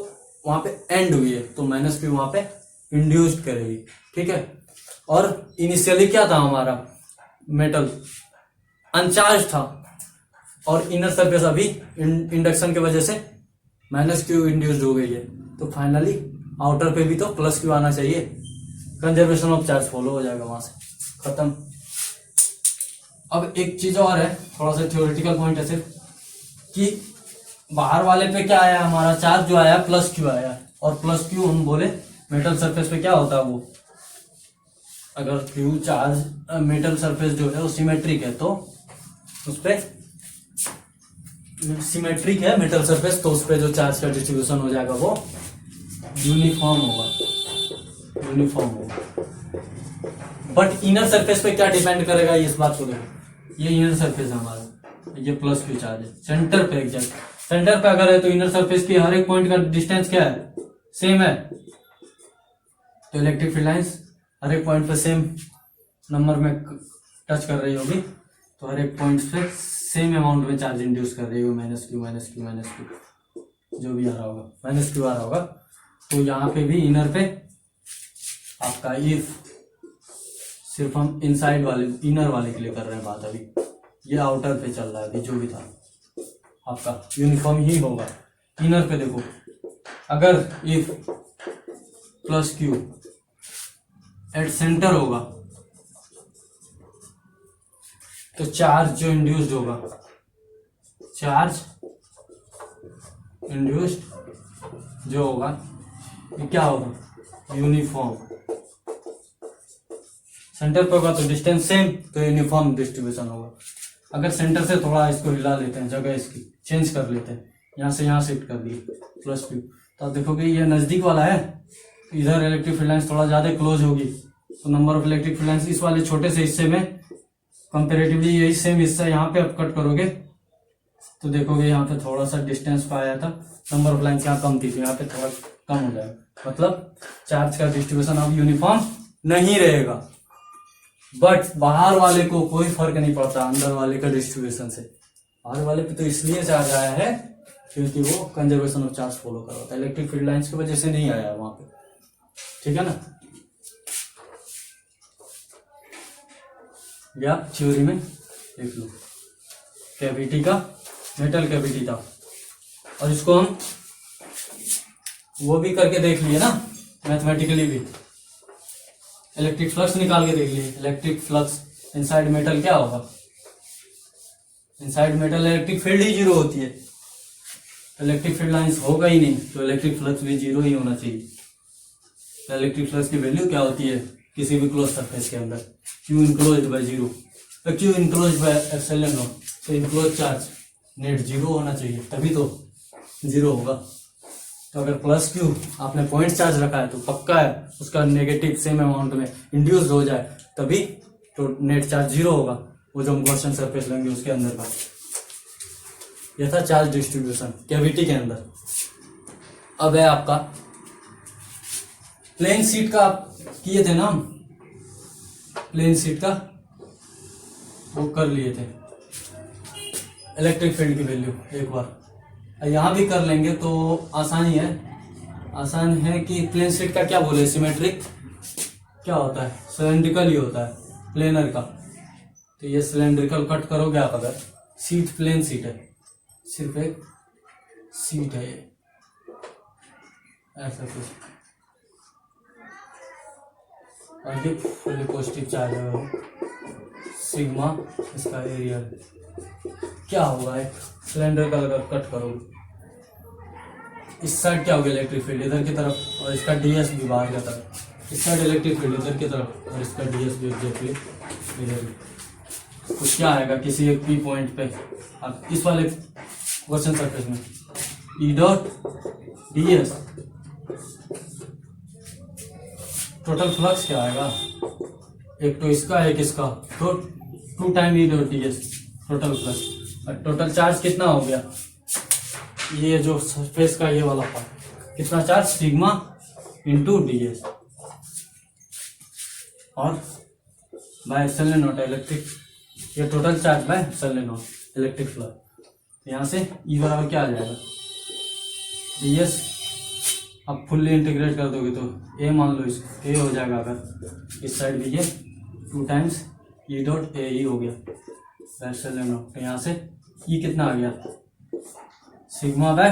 वहां पे एंड हुई है, तो -q वहां पे इंड्यूस्ड करेगी, ठीक है। और इनिशियली क्या था हमारा, मेटल अनचार्ज था, और इनर सरफेस अभी इंडक्शन की वजह से -q इंड्यूस्ड हो गई है, तो फाइनली आउटर पे भी तो +q आना चाहिए, कंजर्वेशन ऑफ चार्ज फॉलो हो जाएगा वहां से, खत्म। अब एक चीज और है, थोड़ा सा थ्योरेटिकल पॉइंट है सिर्फ, कि बाहर वाले पे क्या आया, हमारा चार्ज जो आया +q आया, और +q हम बोले मेटल सरफेस पे क्या होता है, वो अगर क्यू चार्ज मेटल सरफेस जो है वो सिमेट्रिक है तो उस पे सिमेट्रिक है मेटल सरफेस, तो उस पे जो चार्ज का डिस्ट्रीब्यूशन हो जाएगा वो यूनिफॉर्म होगा। बट इनर सरफेस पे क्या डिपेंड करेगा, इस बात को देखो, ये इनर सरफेस है हमारा, ये प्लस क्यू चार्ज है सेंटर पे एग्जैक्ट, सेंटर पे अगर है तो इनर सरफेस की हर एक पॉइंट का डिस्टेंस क्या है, सेम है, तो इलेक्ट्रिक फील्ड लाइंस हर एक पॉइंट पे सेम नंबर में टच कर रही होगी, तो हर एक पॉइंट पे सेम अमाउंट में चार्ज इंड्यूस कर रही होगी, माइनस क्यू जो भी आ रहा होगा, माइनस क्यू आ रहा होगा। तो यहाँ पे भी इनर पे आपका इफ सिर्फ हम इनसाइड वाले इनर वाले के लिए कर रहे हैं बात, अभी ये आउटर पे चल रहा है, अभी जो भी था आपका यूनिफॉर्म ही होगा। इनर पे देखो, अगर if plus Q at centre होगा तो चार्ज जो इंड्यूस्ड होगा, चार्ज इंड्यूस्ड जो होगा ये क्या होगा, यूनिफॉर्म। सेंटर पे होगा तो डिस्टेंस सेम, तो यूनिफॉर्म डिस्ट्रीब्यूशन होगा। अगर सेंटर से थोड़ा इसको हिला लेते हैं, जगह इसकी चेंज कर लेते हैं, यहाँ से यहाँ शिफ्ट कर दिए प्लस क्यू, तो आप देखोगे ये नजदीक वाला है, तो इधर इलेक्ट्रिक फील्ड लाइंस थोड़ा ज्यादा क्लोज होगी, तो number of electric field lines इस वाले छोटे से हिस्से में कंपेरेटिवली यही सेम हिस्सा यहाँ पे आप कट करोगे तो देखोगे यहाँ पे थोड़ा सा डिस्टेंस पाया था, नंबर ऑफ लाइंस यहाँ कम थी, तो यहाँ पे थोड़ा कम हो जाएगा, मतलब चार्ज का डिस्ट्रीब्यूशन अब यूनिफॉर्म नहीं रहेगा। बट बाहर वाले को कोई फर्क नहीं पड़ता अंदर वाले का डिस्ट्रीब्यूशन से, बाहर वाले पे तो इसलिए चार्ज आया है क्योंकि वो कंजर्वेशन ऑफ चार्ज फॉलो कर रहा था, इलेक्ट्रिक फील्ड लाइंस की वजह से नहीं आया वहां पे, ठीक है ना। या थ्योरी में देख लो, कैविटी का मेटल कैविटी था, और इसको हम वो भी करके देख लिए ना मैथमेटिकली भी, इलेक्ट्रिक फ्लक्स निकाल के देख लिए, इलेक्ट्रिक फ्लक्स इनसाइड मेटल क्या होगा, इनसाइड मेटल इलेक्ट्रिक फील्ड ही जीरो होती है, इलेक्ट्रिक फील्ड लाइंस होगा ही नहीं, तो इलेक्ट्रिक फ्लक्स भी जीरो ही होना चाहिए। तो इलेक्ट्रिक फ्लक्स की वैल्यू क्या होती है किसी भी क्लोज सरफेस के अंदर, Q enclosed by zero, Q enclosed bye epsilon naught, तो इनक्लोज चार्ज नेट जीरो होना चाहिए, तभी तो जीरो होगा। तो अगर प्लस क्यू आपने पॉइंट चार्ज रखा है तो पक्का है उसका नेगेटिव सेम अमाउंट में इंड्यूस हो जाए तभी तो नेट चार्ज जीरो होगा, वो जो हम गॉसियन सरफेस लेंगे उसके अंदर का। यह था चार्ज डिस्ट्रीब्यूशन कैविटी के अंदर। अब है आपका प्लेन शीट का, आप किए थे ना हम, प्लेन शीट का वो कर लिए थे, इलेक्ट्रिक फील्ड की वैल्यू एक बार यहां भी कर लेंगे तो आसानी है, आसान है कि प्लेन शीट का क्या बोले, सिमेट्रिक क्या होता है, सिलेंड्रिकल ही होता है प्लेनर का, तो ये सिलेंड्रिकल कट करोगे आप, अगर सीट प्लेन शीट है, सिर्फ एक सीट है ये, ऐसा कुछ, और ये फुली पॉजिटिव चार्ज है, सिग्मा इसका एरिया क्या होगा, एक सिलेंडर का अगर कट करोगे, इस साइड क्या होगा इलेक्ट्रिक फील्ड इधर की तरफ, और इसका डीएस भी बाहर की तरफ, इस साइड इलेक्ट्रिक फील्ड इधर की तरफ, और इसका डीएस भी एग्जैक्टली इधर। तो क्या आएगा किसी एक पी पॉइंट पे, अब इस वाले क्वेश्चन सरफेस में E dot DS, total flux क्या आएगा, एक तो इसका एक इसका, तो 2 time E dot DS total flux, और टोटल चार्ज कितना हो गया, ये जो सरफेस का ये वाला पार्ट, कितना चार्ज, सिग्मा इंटू डीएस, और बाय एप्सिलॉन नॉट इलेक्ट्रिक, ये total charge by epsilon not electric flux. यहाँ से ई बराबर क्या आ जाएगा, डीएस, अब फुल्ली इंटीग्रेट कर दोगे तो ए मान लो, इसको ए हो जाएगा, अगर इस साइड भी ये 2 टाइम्स ई डॉट ए ही हो गया एप्सिलॉन नॉट, तो यहाँ से ई कितना आ गया, सिग्मा बाय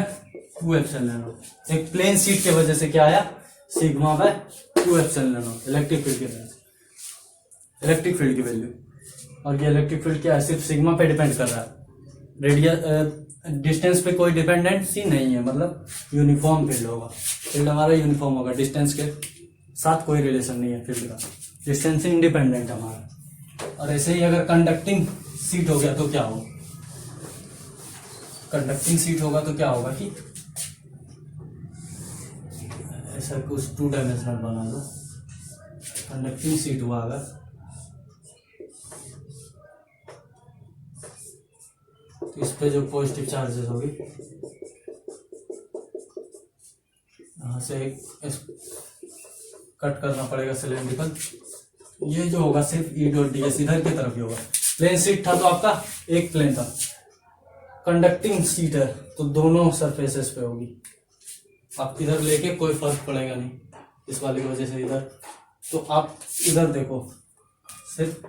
2 एप्सिलॉन नॉट, एक प्लेन शीट के वजह से क्या आया, sigma by 2 epsilon not electric field की वजह से, इलेक्ट्रिक फील्ड की वैल्यू। और ये इलेक्ट्रिक फील्ड क्या है, सिर्फ सिग्मा पे डिपेंड कर रहा है, रेडियस डिस्टेंस पे कोई डिपेंडेंसी नहीं है, मतलब यूनिफॉर्म फील्ड होगा, फील्ड हमारा यूनिफॉर्म होगा, डिस्टेंस के साथ कोई रिलेशन नहीं है फील्ड का, डिस्टेंस इंडिपेंडेंट हमारा। और ऐसे ही अगर कंडक्टिंग सीट हो गया तो क्या होगा, कंडक्टिंग सीट होगा तो क्या होगा कि ऐसा कुछ 2 डायमेंशनल बना लो। कंडक्टिंग सीट हुआ अगर तो इस पे जो पॉजिटिव चार्जेस होगी यहाँ से एक कट करना पड़ेगा सिलेंड्रिकल, ये जो होगा सिर्फ ई डॉट डी एस इधर की तरफ ही होगा। प्लेन सीट था तो आपका एक प्लेन था, कंडक्टिंग सीट है तो दोनों सरफेसेस पे होगी। आप इधर लेके कोई फर्क पड़ेगा नहीं इस वाले की वजह से इधर, तो आप इधर देखो सिर्फ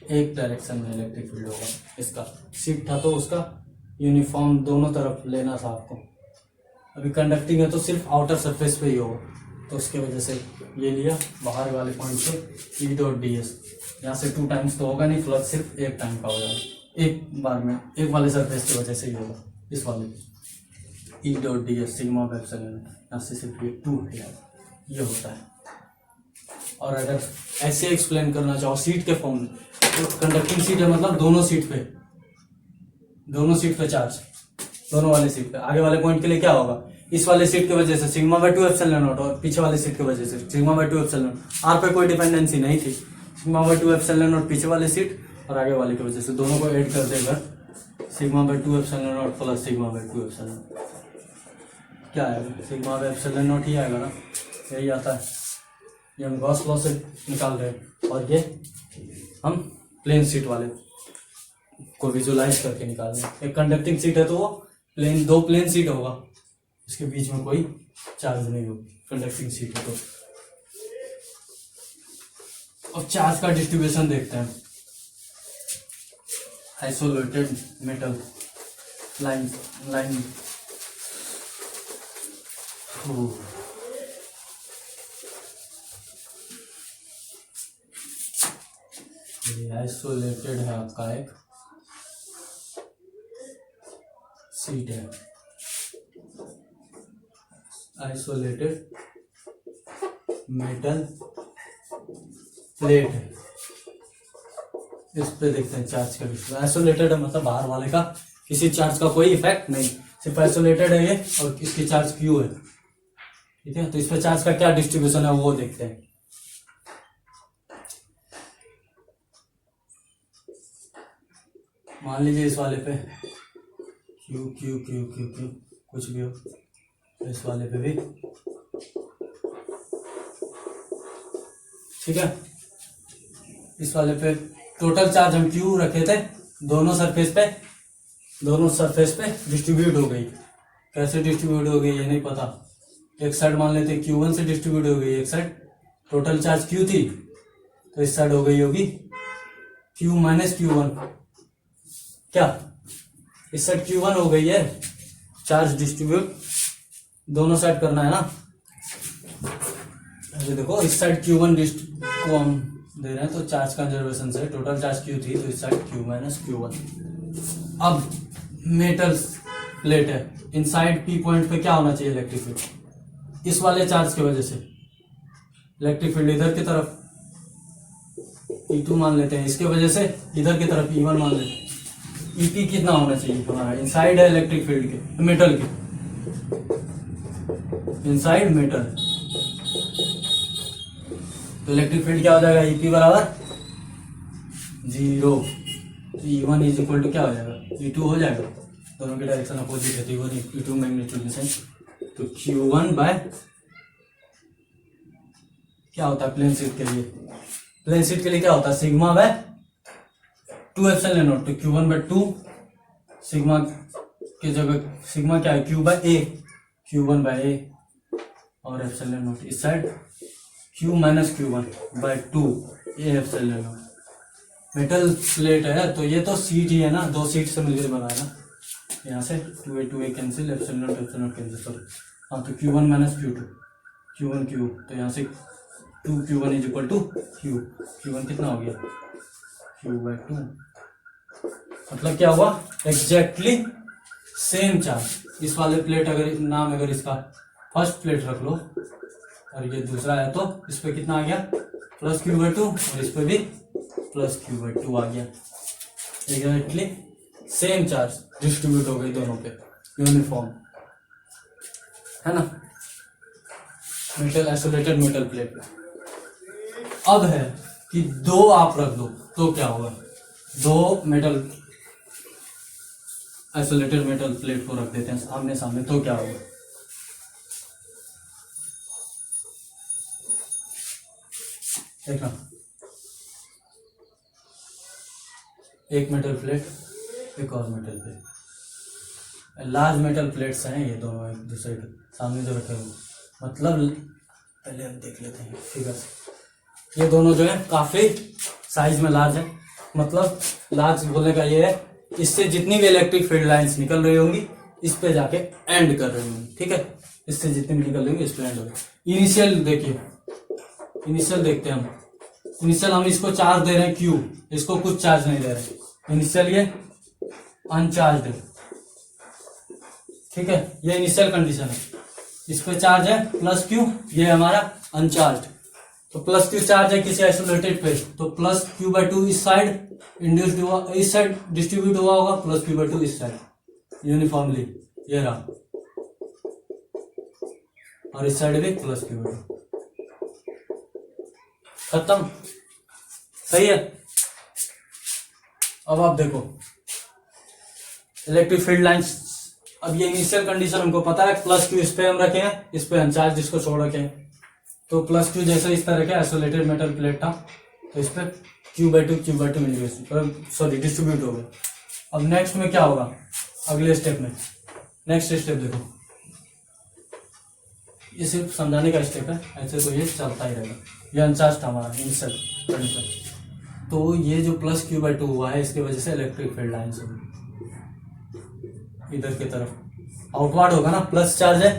एक डायरेक्शन में इलेक्ट्रिक फील्ड होगा। इसका सीट था तो उसका यूनिफॉर्म दोनों तरफ लेना था आपको। अभी कंडक्टिंग है तो सिर्फ आउटर सरफेस पे ही होगा, तो उसके वजह से ये लिया बाहर वाले पॉइंट से ई डॉट डी एस। यहाँ से 2 टाइम्स तो होगा नहीं, फ्लक्स सिर्फ एक टाइम का हो जाएगा, एक बार में एक वाले सरफेस की वजह से ही होगा। इस वाले E dot D S sigma by epsilon, यहाँ से सिर्फ ये 2 है, ये होता है। और अगर ऐसे एक्सप्लेन करना चाहो सीट के फॉर्म में तो कंडक्टिंग सीट है मतलब दोनों सीट पे चार्ज, दोनों वाले सीट पे। आगे वाले पॉइंट के लिए क्या होगा, इस वाले सीट की वजह से सिग्मा बाय 2 एप्सिलॉन नॉट, और पीछे वाले सीट की वजह से sigma by 2 epsilon naught. R पे कोई डिपेंडेंसी नहीं थी, सिग्मा बाय 2 एप्सिलॉन नॉट पीछे वाले सीट और आगे वाले की वजह से दोनों को ऐड कर देगा sigma by 2 epsilon not plus sigma by 2 epsilon. क्या आएगा, सिग्मा बाय एप्सिलॉन नॉट ही आएगा ना, यही आता है। ये हम गॉस लॉ से निकाल रहे हैं और ये हम प्लेन सीट वाले को विजुलाइज करके निकाल रहे हैं। एक कंडक्टिंग सीट है तो वो प्लेन 2 प्लेन सीट होगा, इसके बीच में कोई चार्ज नहीं होगी कंडक्टिंग सीट है तो। अब चार्ज का डिस्ट्रीब्यूशन देखते हैं। आइसोलेटेड मेटल लाइन आइसोलेटेड है आपका एक सीट है, आइसोलेटेड मेटल प्लेट है। इस पे देखते हैं चार्ज का डिस्ट्रीब्यूशन। आइसोलेटेड है मतलब बाहर वाले का किसी चार्ज का कोई इफेक्ट नहीं, सिर्फ आइसोलेटेड है ये और इसकी चार्ज क्यू है, ठीक है। तो इस पे चार्ज का क्या डिस्ट्रीब्यूशन है वो देखते हैं। मान लीजिए इस वाले पे Q Q Q Q Q कुछ भी हो, तो इस वाले पे भी ठीक है। इस वाले पे टोटल चार्ज हम क्यू रखे थे, दोनों सरफेस पे डिस्ट्रीब्यूट हो गई। कैसे डिस्ट्रीब्यूट हो गई ये नहीं पता, एक साइड मान लेते Q1 से डिस्ट्रीब्यूट हो गई, एक साइड टोटल चार्ज Q थी तो इस साइड हो गई होगी Q माइनस Q1। क्या इस साइड Q1 हो गई है, चार्ज डिस्ट्रीब्यूट दोनों साइड करना है ना। ये देखो इस साइड Q1 को हम दे रहे हैं तो चार्ज कंजर्वेशन से टोटल चार्ज Q थी तो इस साइड Q माइनस Q1। अब मेटल प्लेट है, इनसाइड P पॉइंट पे क्या होना चाहिए, इलेक्ट्रिक फील्ड। इस वाले चार्ज की वजह से इलेक्ट्रिक फील्ड इधर की तरफ E2 मान लेते हैं, इसके वजह से इधर की तरफ E1 मान लेते हैं। EP कितना होना चाहिए हमारा, इनसाइड है इलेक्ट्रिक फील्ड के, मेटल के, इनसाइड मेटल, तो इलेक्ट्रिक फील्ड क्या हो जाएगा, EP बराबर 0। तो E1 इज इक्वल टू क्या हो जाएगा, E2 हो जाएगा, दोनों की डायरेक्शन अपोजिट है तो E1 E2 मैग्नीट्यूड में सेंस। तो Q1 बाय क्या होता है प्लेन सीट के लिए, प्लेन सीट के लिए क्या होता है सिग्मा बाय 2 एप्सिलॉन नॉट। तो Q1 बाय 2 सिग्मा की जगह सिग्मा क्या है Q by A, Q1 by A और एप्सिलॉन नॉट इस side Q minus Q1 by 2 A epsilon naught. Metal plate है तो ये तो सीट ही है ना, 2 सीट से मिलकर बना है ना, यहाँ से 2A cancel, epsilon not cancel, sorry हाँ। तो Q1 minus Q2, Q1 Q, तो यहाँ से 2Q1 is equal to Q, Q1 कितना हो गया Q बाय 2। मतलब क्या हुआ, एग्जैक्टली सेम चार्ज। इस वाले प्लेट अगर नाम अगर इसका फर्स्ट प्लेट रख लो और ये दूसरा है तो इस पे कितना आ गया प्लस क्यू बाई टू, और इस पे भी प्लस क्यू बाई टू आ गया। एग्जैक्टली सेम चार्ज डिस्ट्रीब्यूट हो गई दोनों पे यूनिफॉर्म, है ना, मेटल आइसोलेटेड मेटल प्लेट पे। अब है कि दो आप रख दो तो क्या होगा, दो मेटल आइसोलेटेड मेटल प्लेट को रख देते हैं आमने सामने तो क्या होगा। देखना, एक मेटल प्लेट, एक और metal plate, large metal plates हैं ये दोनों एक दूसरे के सामने जो रखे हुए, मतलब पहले हम देख लेते हैं फिगर। ये दोनों जो है काफी साइज में लार्ज है, मतलब लार्ज बोलने का ये है इससे जितनी भी इलेक्ट्रिक फील्ड लाइंस निकल रही होंगी इस पे जाके एंड कर रही होंगी, ठीक है, इससे जितनी भी निकल रही होंगी इस पे एंड होगी। इनिशियल देखिए, इनिशियल देखते हैं हम, इनिशियल हम इसको चार्ज दे रहे हैं क्यू, इसको कुछ चार्ज नहीं दे रहे, इनिशियल ये अनचार्ज है, ठीक है, ये इनिशियल कंडीशन है। इस पे चार्ज है प्लस क्यू, ये हमारा अनचार्ज, तो प्लस क्यू चार्ज है किसी आइसोलेटेड पे, तो प्लस क्यू बाई टू इस साइड इंड्यूस्ड हुआ, इस साइड डिस्ट्रीब्यूट हुआ होगा, प्लस क्यू बाई टू इस साइड यूनिफॉर्मली, ये रहा, और इस साइड भी प्लस क्यू बाई टू, खत्म, सही है। अब आप देखो इलेक्ट्रिक फील्ड लाइंस, अब ये इनिशियल कंडीशन हमको पता है, प्लस क्यू इस पे हम रखे हैं, इस पे अनचार्ज इसको छोड़ रखे हैं, तो प्लस क्यू जैसे इस तरह के आइसोलेटेड मेटल प्लेट था तो इस पे क्यू बाई टू मिल गई, सॉरी डिस्ट्रीब्यूट हो गया। अब नेक्स्ट में क्या होगा, अगले स्टेप में, नेक्स्ट स्टेप देखो, ये सिर्फ समझाने का स्टेप है, ऐसे तो ये चलता ही रहेगा। ये अनचार्ज था हमारा इनिशियल कंडीशन, तो ये जो प्लस क्यू बाई टू हुआ है इसकी वजह से इलेक्ट्रिक फील्ड लाइंस होगी इधर की तरफ, आउटवर्ड होगा ना, प्लस चार्ज है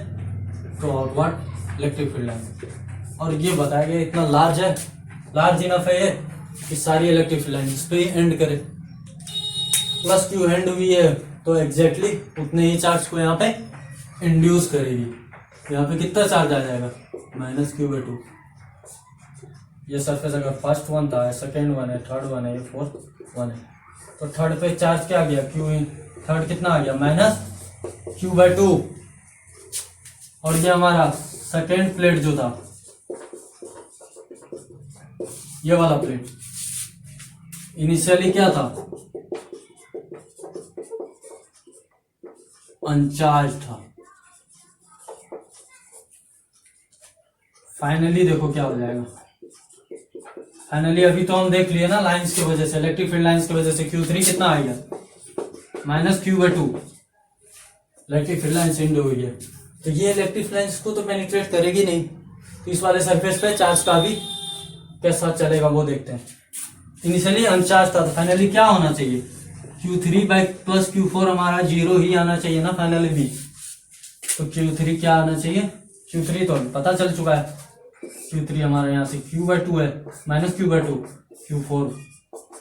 तो आउटवर्ड इलेक्ट्रिक फील्ड लाइन। और ये बताया गया इतना लार्ज है, लार्ज इनफ है ये कि सारी इलेक्ट्रिक फील्ड लाइन इस पे ही एंड करे, प्लस क्यू एंड हुई है तो एग्जैक्टली उतने ही चार्ज को यहाँ पे इंड्यूस करेगी। यहाँ पे कितना चार्ज आ जाएगा, माइनस क्यू बाई टू। ये सरफेस अगर फर्स्ट वन था, सेकेंड वन है, थर्ड वन है, ये फोर्थ वन है, तो थर्ड पे चार्ज क्या आ गया, क्यू इन, थर्ड कितना आ गया, माइनस क्यू बाई टू। और ये हमारा सेकेंड प्लेट जो था, ये वाला प्लेट इनिशियली क्या था, अनचार्ज था, फाइनली देखो क्या हो जाएगा। फाइनली अभी तो हम देख लिए ना, लाइंस की वजह से, इलेक्ट्रिक फील्ड लाइंस की वजह से Q3 कितना आ गया, minus q by two, electric field lines end हुई है, तो ये इलेक्ट्रिक फील्ड लाइंस को तो पेनिट्रेट करेगी नहीं, तो इस वाले सरफेस पे चार्ज का भी कैसा चलेगा वो देखते हैं। इनिशियली अनचार्ज था, तो फाइनली क्या होना चाहिए, Q3 बाई प्लस Q4 हमारा जीरो ही आना चाहिए ना फाइनली भी, तो Q3 क्या आना चाहिए, Q3 तो पता चल चुका है, Q3 हमारा यहाँ से Q बाई टू है, minus q by to, Q4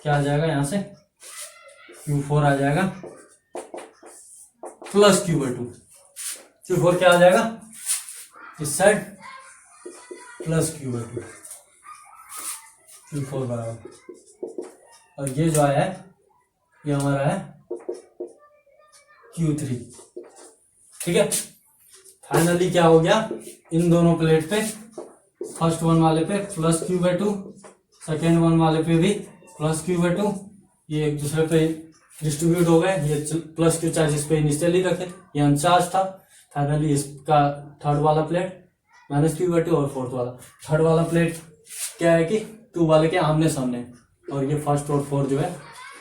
क्या आ जाएगा, यहाँ से Q4 आ जाएगा plus Q by to, Q4 क्या आ जाएगा इस side plus Q by to, Q4 बराबर, और ये जो आया है ये हमारा है Q3, ठीक है। फाइनली क्या हो गया, इन दोनों प्लेट पे, फर्स्ट वन वाले पे plus Q by to, second one वाले पे भी प्लस क्यू बाई टू, ये एक दूसरे पे डिस्ट्रीब्यूट हो गए, ये प्लस क्यू चार्ज इस पे इनिशियली रखे, ये अनचार्ज था, फाइनली इसका थर्ड वाला plate minus q by to, और फोर्थ वाला, थर्ड वाला प्लेट क्या है कि टू वाले के आमने सामने, और ये फर्स्ट और फोर्थ जो है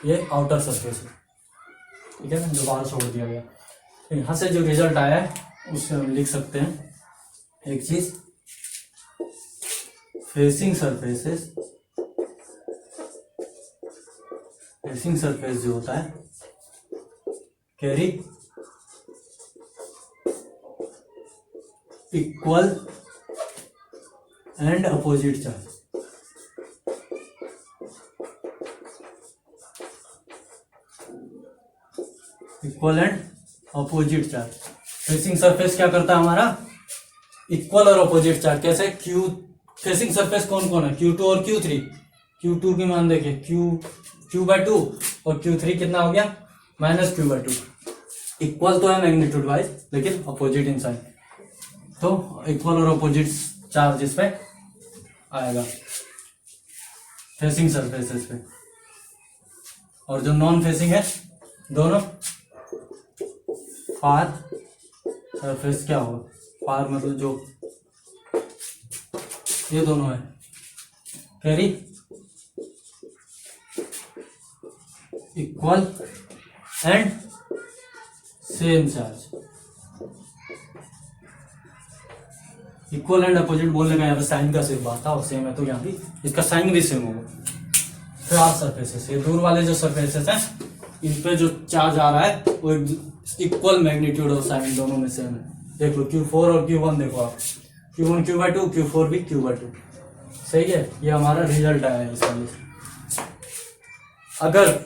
ये आउटर सरफेस है, ठीक है ना, जो बाहर छोड़ दिया गया। यहाँ से जो रिजल्ट आया है उससे हम लिख सकते हैं एक चीज, फेसिंग सरफेसेस, फेसिंग सरफेस जो होता है carry equal and opposite charge, equal and opposite charge. Facing surface क्या करता है हमारा, इक्वल और अपोजिट चार्ज, कैसे, फेसिंग सरफेस कौन कौन है, Q2 और Q3। Q2 की मान देखिए Q/2 और Q3 कितना हो गया -Q/2। इक्वल तो है मैग्नीट्यूड वाइज लेकिन अपोजिट इन साइन, तो इक्वल और अपोजिट चार्ज इस पे आएगा फेसिंग सरफेसेस पे। और जो नॉन फेसिंग है दोनों फार सरफेस क्या होगा, फार मतलब जो ये दोनों है carry equal and same charge. Equal and opposite बोलने का यहाँ पे साइन का सिर्फ बात था और सेम है तो यहाँ भी इसका साइन भी सेम होगा। फिर आप सरफेसेस, ये दूर वाले जो सरफेसेस हैं इन पे जो चार्ज आ रहा है वो इक्वल मैग्नीट्यूड और साइन दोनों में सेम है। देख लो Q4 और Q1 देखो आप, Q1 Q/2, Q4 भी Q/2। सही है, ये हमारा रिजल्ट आया है इस वाले से। अगर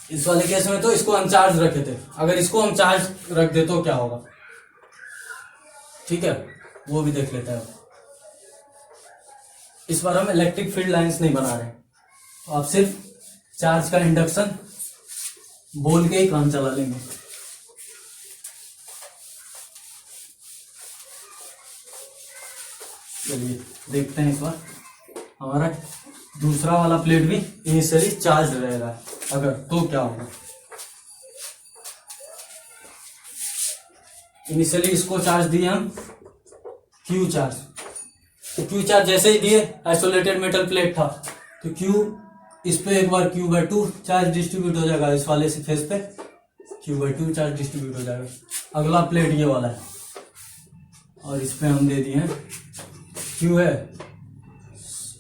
इस वाले केस में तो इसको अनचार्ज रखे थे, अगर इसको हम चार्ज रख दे तो क्या होगा, ठीक है वो भी देख लेते हैं। इस बार हम इलेक्ट्रिक फील्ड लाइंस नहीं बना रहे, तो आप सिर्फ चार्ज का इंडक्शन बोल के ही काम चला लेंगे। चलिए देखते हैं, इस बार हमारा दूसरा वाला प्लेट भी इनिशियली चार्ज रहेगा, अगर तो क्या होगा। इनिशियली इसको चार्ज दिए हम Q चार्ज, तो Q चार्ज जैसे ही दिए आइसोलेटेड मेटल प्लेट था तो Q इस पे एक बार Q/2 चार्ज डिस्ट्रीब्यूट हो जाएगा, इस वाले से फेस पे Q/2 चार्ज डिस्ट्रीब्यूट हो जाएगा। अगला प्लेट ये वाला है और इस पे हम दे दिए हैं Q है,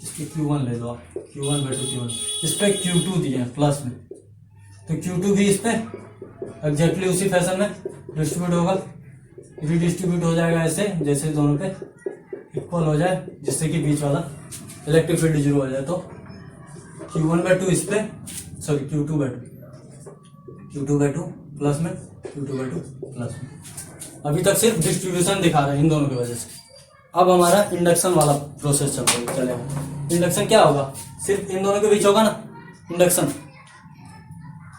इसके Q1 ले लो आप, Q1/2 Q1, इस पे Q2 दिए हैं प्लस में, तो Q2 भी इस पे एग्जैक्टली उसी फैशन में डिस्ट्रीब्यूट होगा, रिडिस्ट्रीब्यूट हो जाएगा ऐसे जैसे दोनों पे इक्वल हो जाए, जिससे कि बीच वाला इलेक्ट्रिक फील्ड 0 हो जाए। तो Q1/2 इस पे, सॉरी Q2/2 प्लस में, Q2/2 प्लस में। अभी तक सिर्फ डिस्ट्रीब्यूशन दिखा रहा है इन दोनों की वजह से। अब हमारा इंडक्शन वाला प्रोसेस चलेगा। इंडक्शन क्या होगा, सिर्फ इन दोनों के बीच होगा ना इंडक्शन।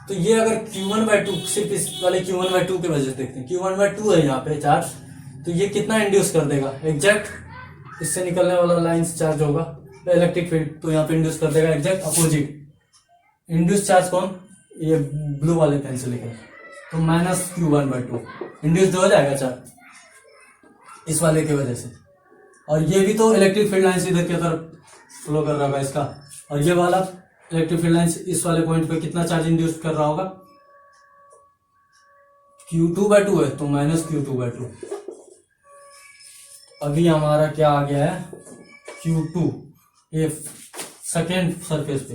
तो ये अगर Q1/2, सिर्फ इस वाले Q1/2 के वजह से देखते हैं, Q1/2 है यहाँ पे चार्ज, तो ये कितना इंड्यूस कर देगा, एग्जैक्ट इससे निकलने वाला लाइंस चार्ज होगा इलेक्ट्रिक फील्ड, तो यहाँ पे इंड्यूस कर देगा एग्जैक्ट अपोजिट। इंड्यूस चार्ज कौन, ये ब्लू वाले पेन से लिखे, तो -Q1/2 इंड्यूस्ड हो जाएगा चार्ज इस वाले की वजह से। और ये भी तो इलेक्ट्रिक फील्ड लाइंस इधर की तरफ फ्लो कर रहा होगा इसका, और ये वाला इलेक्ट्रिक फील्ड लाइंस इस वाले पॉइंट पे कितना चार्ज इंड्यूस कर रहा होगा, Q2/2 है तो -Q2/2। अभी हमारा क्या आ गया है Q2, ये सेकेंड सरफेस पे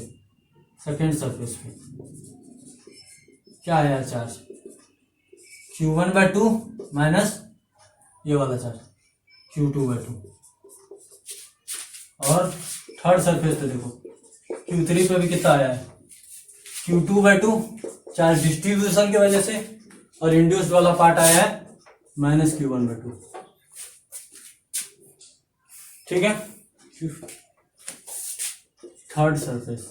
क्या आया चार्ज, Q1/2 माइनस ये वाला चार्ज Q2/2। और थर्ड सरफेस पे देखो Q3 पे भी कितना आया है, Q2/2 चार्ज डिस्ट्रीब्यूशन की वजह से, और इंड्यूस्ड वाला पार्ट आया है -Q1/2। ठीक है, थर्ड सरफेस,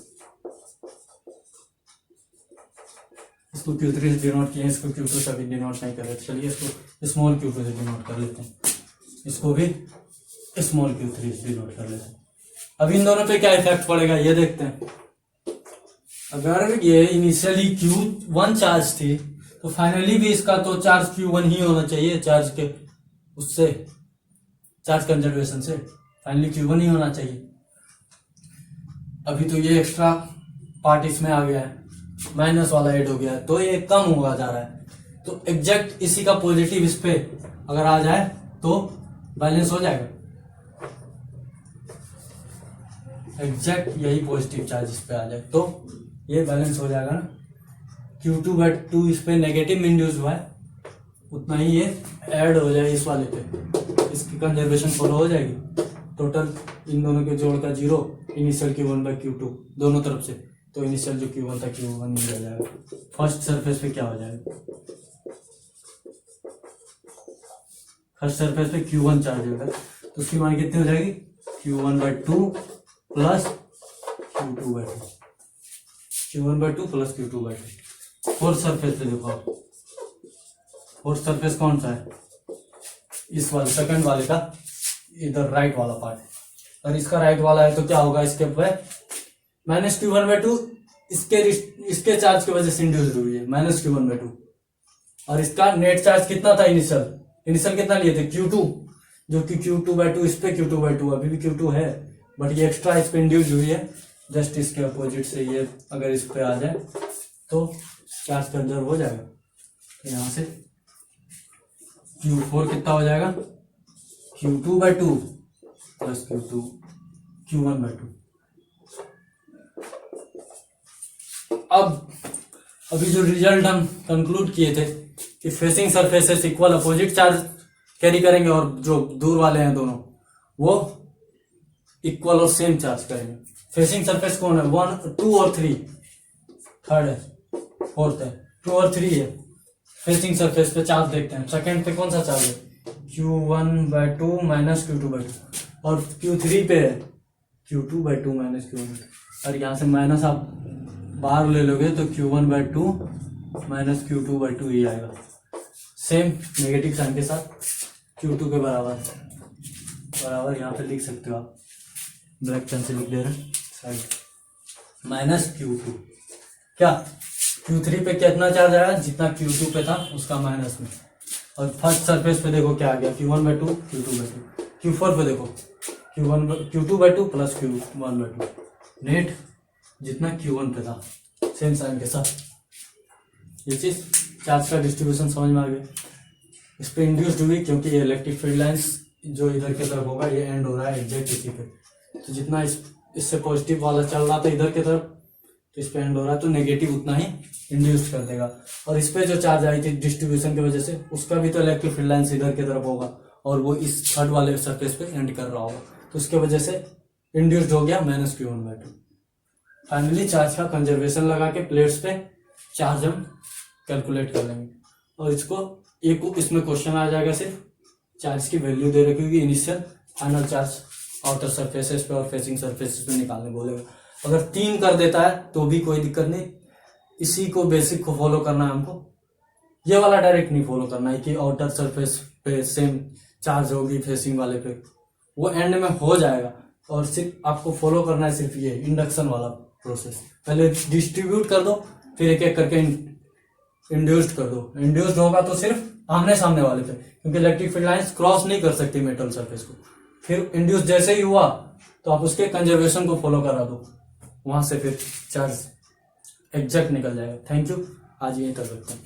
इसको Q3 से डिनोट किया, इसको Q2 से अभी डिनोट नहीं कर रहे, चलिए इसको स्मॉल Q2 से डिनोट कर लेते हैं, इसको भी स्मॉल Q3 से डिनोट कर लेते हैं। अब इन दोनों पे क्या इफेक्ट पड़ेगा ये देखते हैं। अगर ये इनिशियली Q1 चार्ज थी तो फाइनली भी इसका तो चार्ज Q1 ही होना चाहिए, चार्ज के उससे चार्ज कंजर्वेशन से फाइनली Q1 ही होना चाहिए। अभी तो ये एक्स्ट्रा पार्ट इसमें आ गया है, माइनस वाला ऐड हो गया है, तो ये कम हुआ जा रहा है, तो एग्जैक्ट इसी का पॉजिटिव इस पे अगर आ जाए तो बैलेंस हो जाएगा, एग्जैक्ट यही पॉजिटिव चार्ज इस पे आ जाए तो ये बैलेंस हो जाएगा ना। Q2/2 इस पे नेगेटिव इंड्यूस हुआ है, उतना ही ये ऐड हो जाए इस वाले पे, इसकी कंजर्वेशन फॉलो हो जाएगी। टोटल इन दोनों के जोड़ का 0, इनिशियल Q1/Q2 दोनों तरफ से, तो इनिशियल जो Q1 था Q1 ही रह जाएगा। फर्स्ट सरफेस पे क्या हो जाएगा, फर्स्ट सरफेस पे Q1 चार्ज होगा तो उसकी मान कितनी हो जाएगी Q1/2 plus Q2/2, Q1/2 plus Q2/2। Fourth surface पे देखो आप, फोर्थ सरफेस कौन सा है, इस वाले सेकंड वाले का इधर राइट वाला पार्ट, और इसका राइट वाला है तो क्या होगा, इसके पे माइनस Q1/2 इसके चार्ज की वजह से इंड्यूस्ड हुई है माइनस Q1/2, और इसका नेट चार्ज कितना था, इनिशियल कितना लिए थे Q2, जो कि Q2/2 इस पे Q2/2 अभी भी Q2 है, बट ये एक्स्ट्रा इस पे इंड्यूस्ड हुई है। जस्ट इसके अपोजिट से ये अगर इस पे आ जाए तो चार्ज कंजर्व हो जाएगा। तो यहाँ से Q4 कितना हो जाएगा, Q2/2 प्लस Q1/2। अब अभी जो रिजल्ट हम कंक्लूड किए थे कि facing surfaces equal opposite charge carry करेंगे और जो दूर वाले हैं दोनों वो इक्वल और सेम चार्ज करेंगे। फेसिंग सरफेस कौन है, 1, 2 और 3, थर्ड है, फोर्थ है, 2 और 3 है। फेसिंग सरफेस पे चार्ज देखते हैं, सेकंड पे कौन सा चार्ज है, Q1/2 माइनस Q2/2, और Q3 पे है Q2/2 माइनस Q1/2, और यहाँ से माइनस आप बाहर ले लोगे तो Q1/2 माइनस Q2/2 ही आएगा, सेम नेगेटिव साइन के साथ Q2 के बराबर यहाँ पे लिख सकते हो आप, ब्लैक पेन से लिख दे रहे हैं साइड, माइनस Q2 क्या Q3 पे कितना चार्ज आया, जितना Q2 पे था उसका माइनस में, और फर्स्ट सरफेस पे देखो क्या आ गया, Q1/2 Q2/2। Q4 पे देखो Q2/2 प्लस Q1/2, नेट जितना Q1 पे था सेम साइन के साथ। ये चीज चार्ज का डिस्ट्रीब्यूशन समझ में आ गया। इस पे इंड्यूस्ड हुई क्योंकि ये इलेक्ट्रिक फील्ड लाइंस जो इधर की तरफ होगा ये एंड हो रहा है एग्जैक्ट इसी पे, तो जितना इससे पॉजिटिव वाला चल रहा था इधर की तरफ तो इस पे एंड हो रहा है, तो नेगेटिव उतना ही इंड्यूस कर देगा। और इस पे जो चार्ज आई थी डिस्ट्रीब्यूशन की वजह से उसका भी तो इलेक्ट्रिक फील्ड लाइंस इधर की तरफ होगा और वो इस थर्ड वाले सरफेस पे एंड कर रहा होगा, तो उसके वजह से इंड्यूस्ड हो गया माइनस Q1/2। फाइनली चार्ज का कंजर्वेशन लगा के प्लेट्स पे चार्ज हम कैलकुलेट कर लेंगे, और इसको इसमें क्वेश्चन आ जाएगा सिर्फ चार्ज की वैल्यू दे रखी initial final charge outer surfaces पे और फेसिंग सरफेसेस पे निकालने बोलेगा। अगर 3 कर देता है तो भी कोई दिक्कत नहीं, इसी को बेसिक को फॉलो करना है हमको, ये वाला डायरेक्ट नहीं फॉलो करना है कि आउटर सरफेस पे सेम चार्ज होगी फेसिंग वाले पे, वो एंड में हो जाएगा। और सिर्फ आपको फॉलो करना है सिर्फ ये इंडक्शन वाला प्रोसेस, पहले डिस्ट्रीब्यूट कर दो फिर एक एक करके इंड्यूस्ड कर दो। इंड्यूस्ड होगा तो सिर्फ आमने सामने वाले पे, क्योंकि इलेक्ट्रिक फील्ड लाइंस क्रॉस नहीं कर सकती मेटल सरफेस को। फिर इंड्यूस जैसे ही हुआ तो आप उसके कंजर्वेशन को फॉलो करा दो, वहां से फिर चार्ज एग्जैक्ट निकल जाएगा। थैंक यू, आज यहीं तक रखते हैं।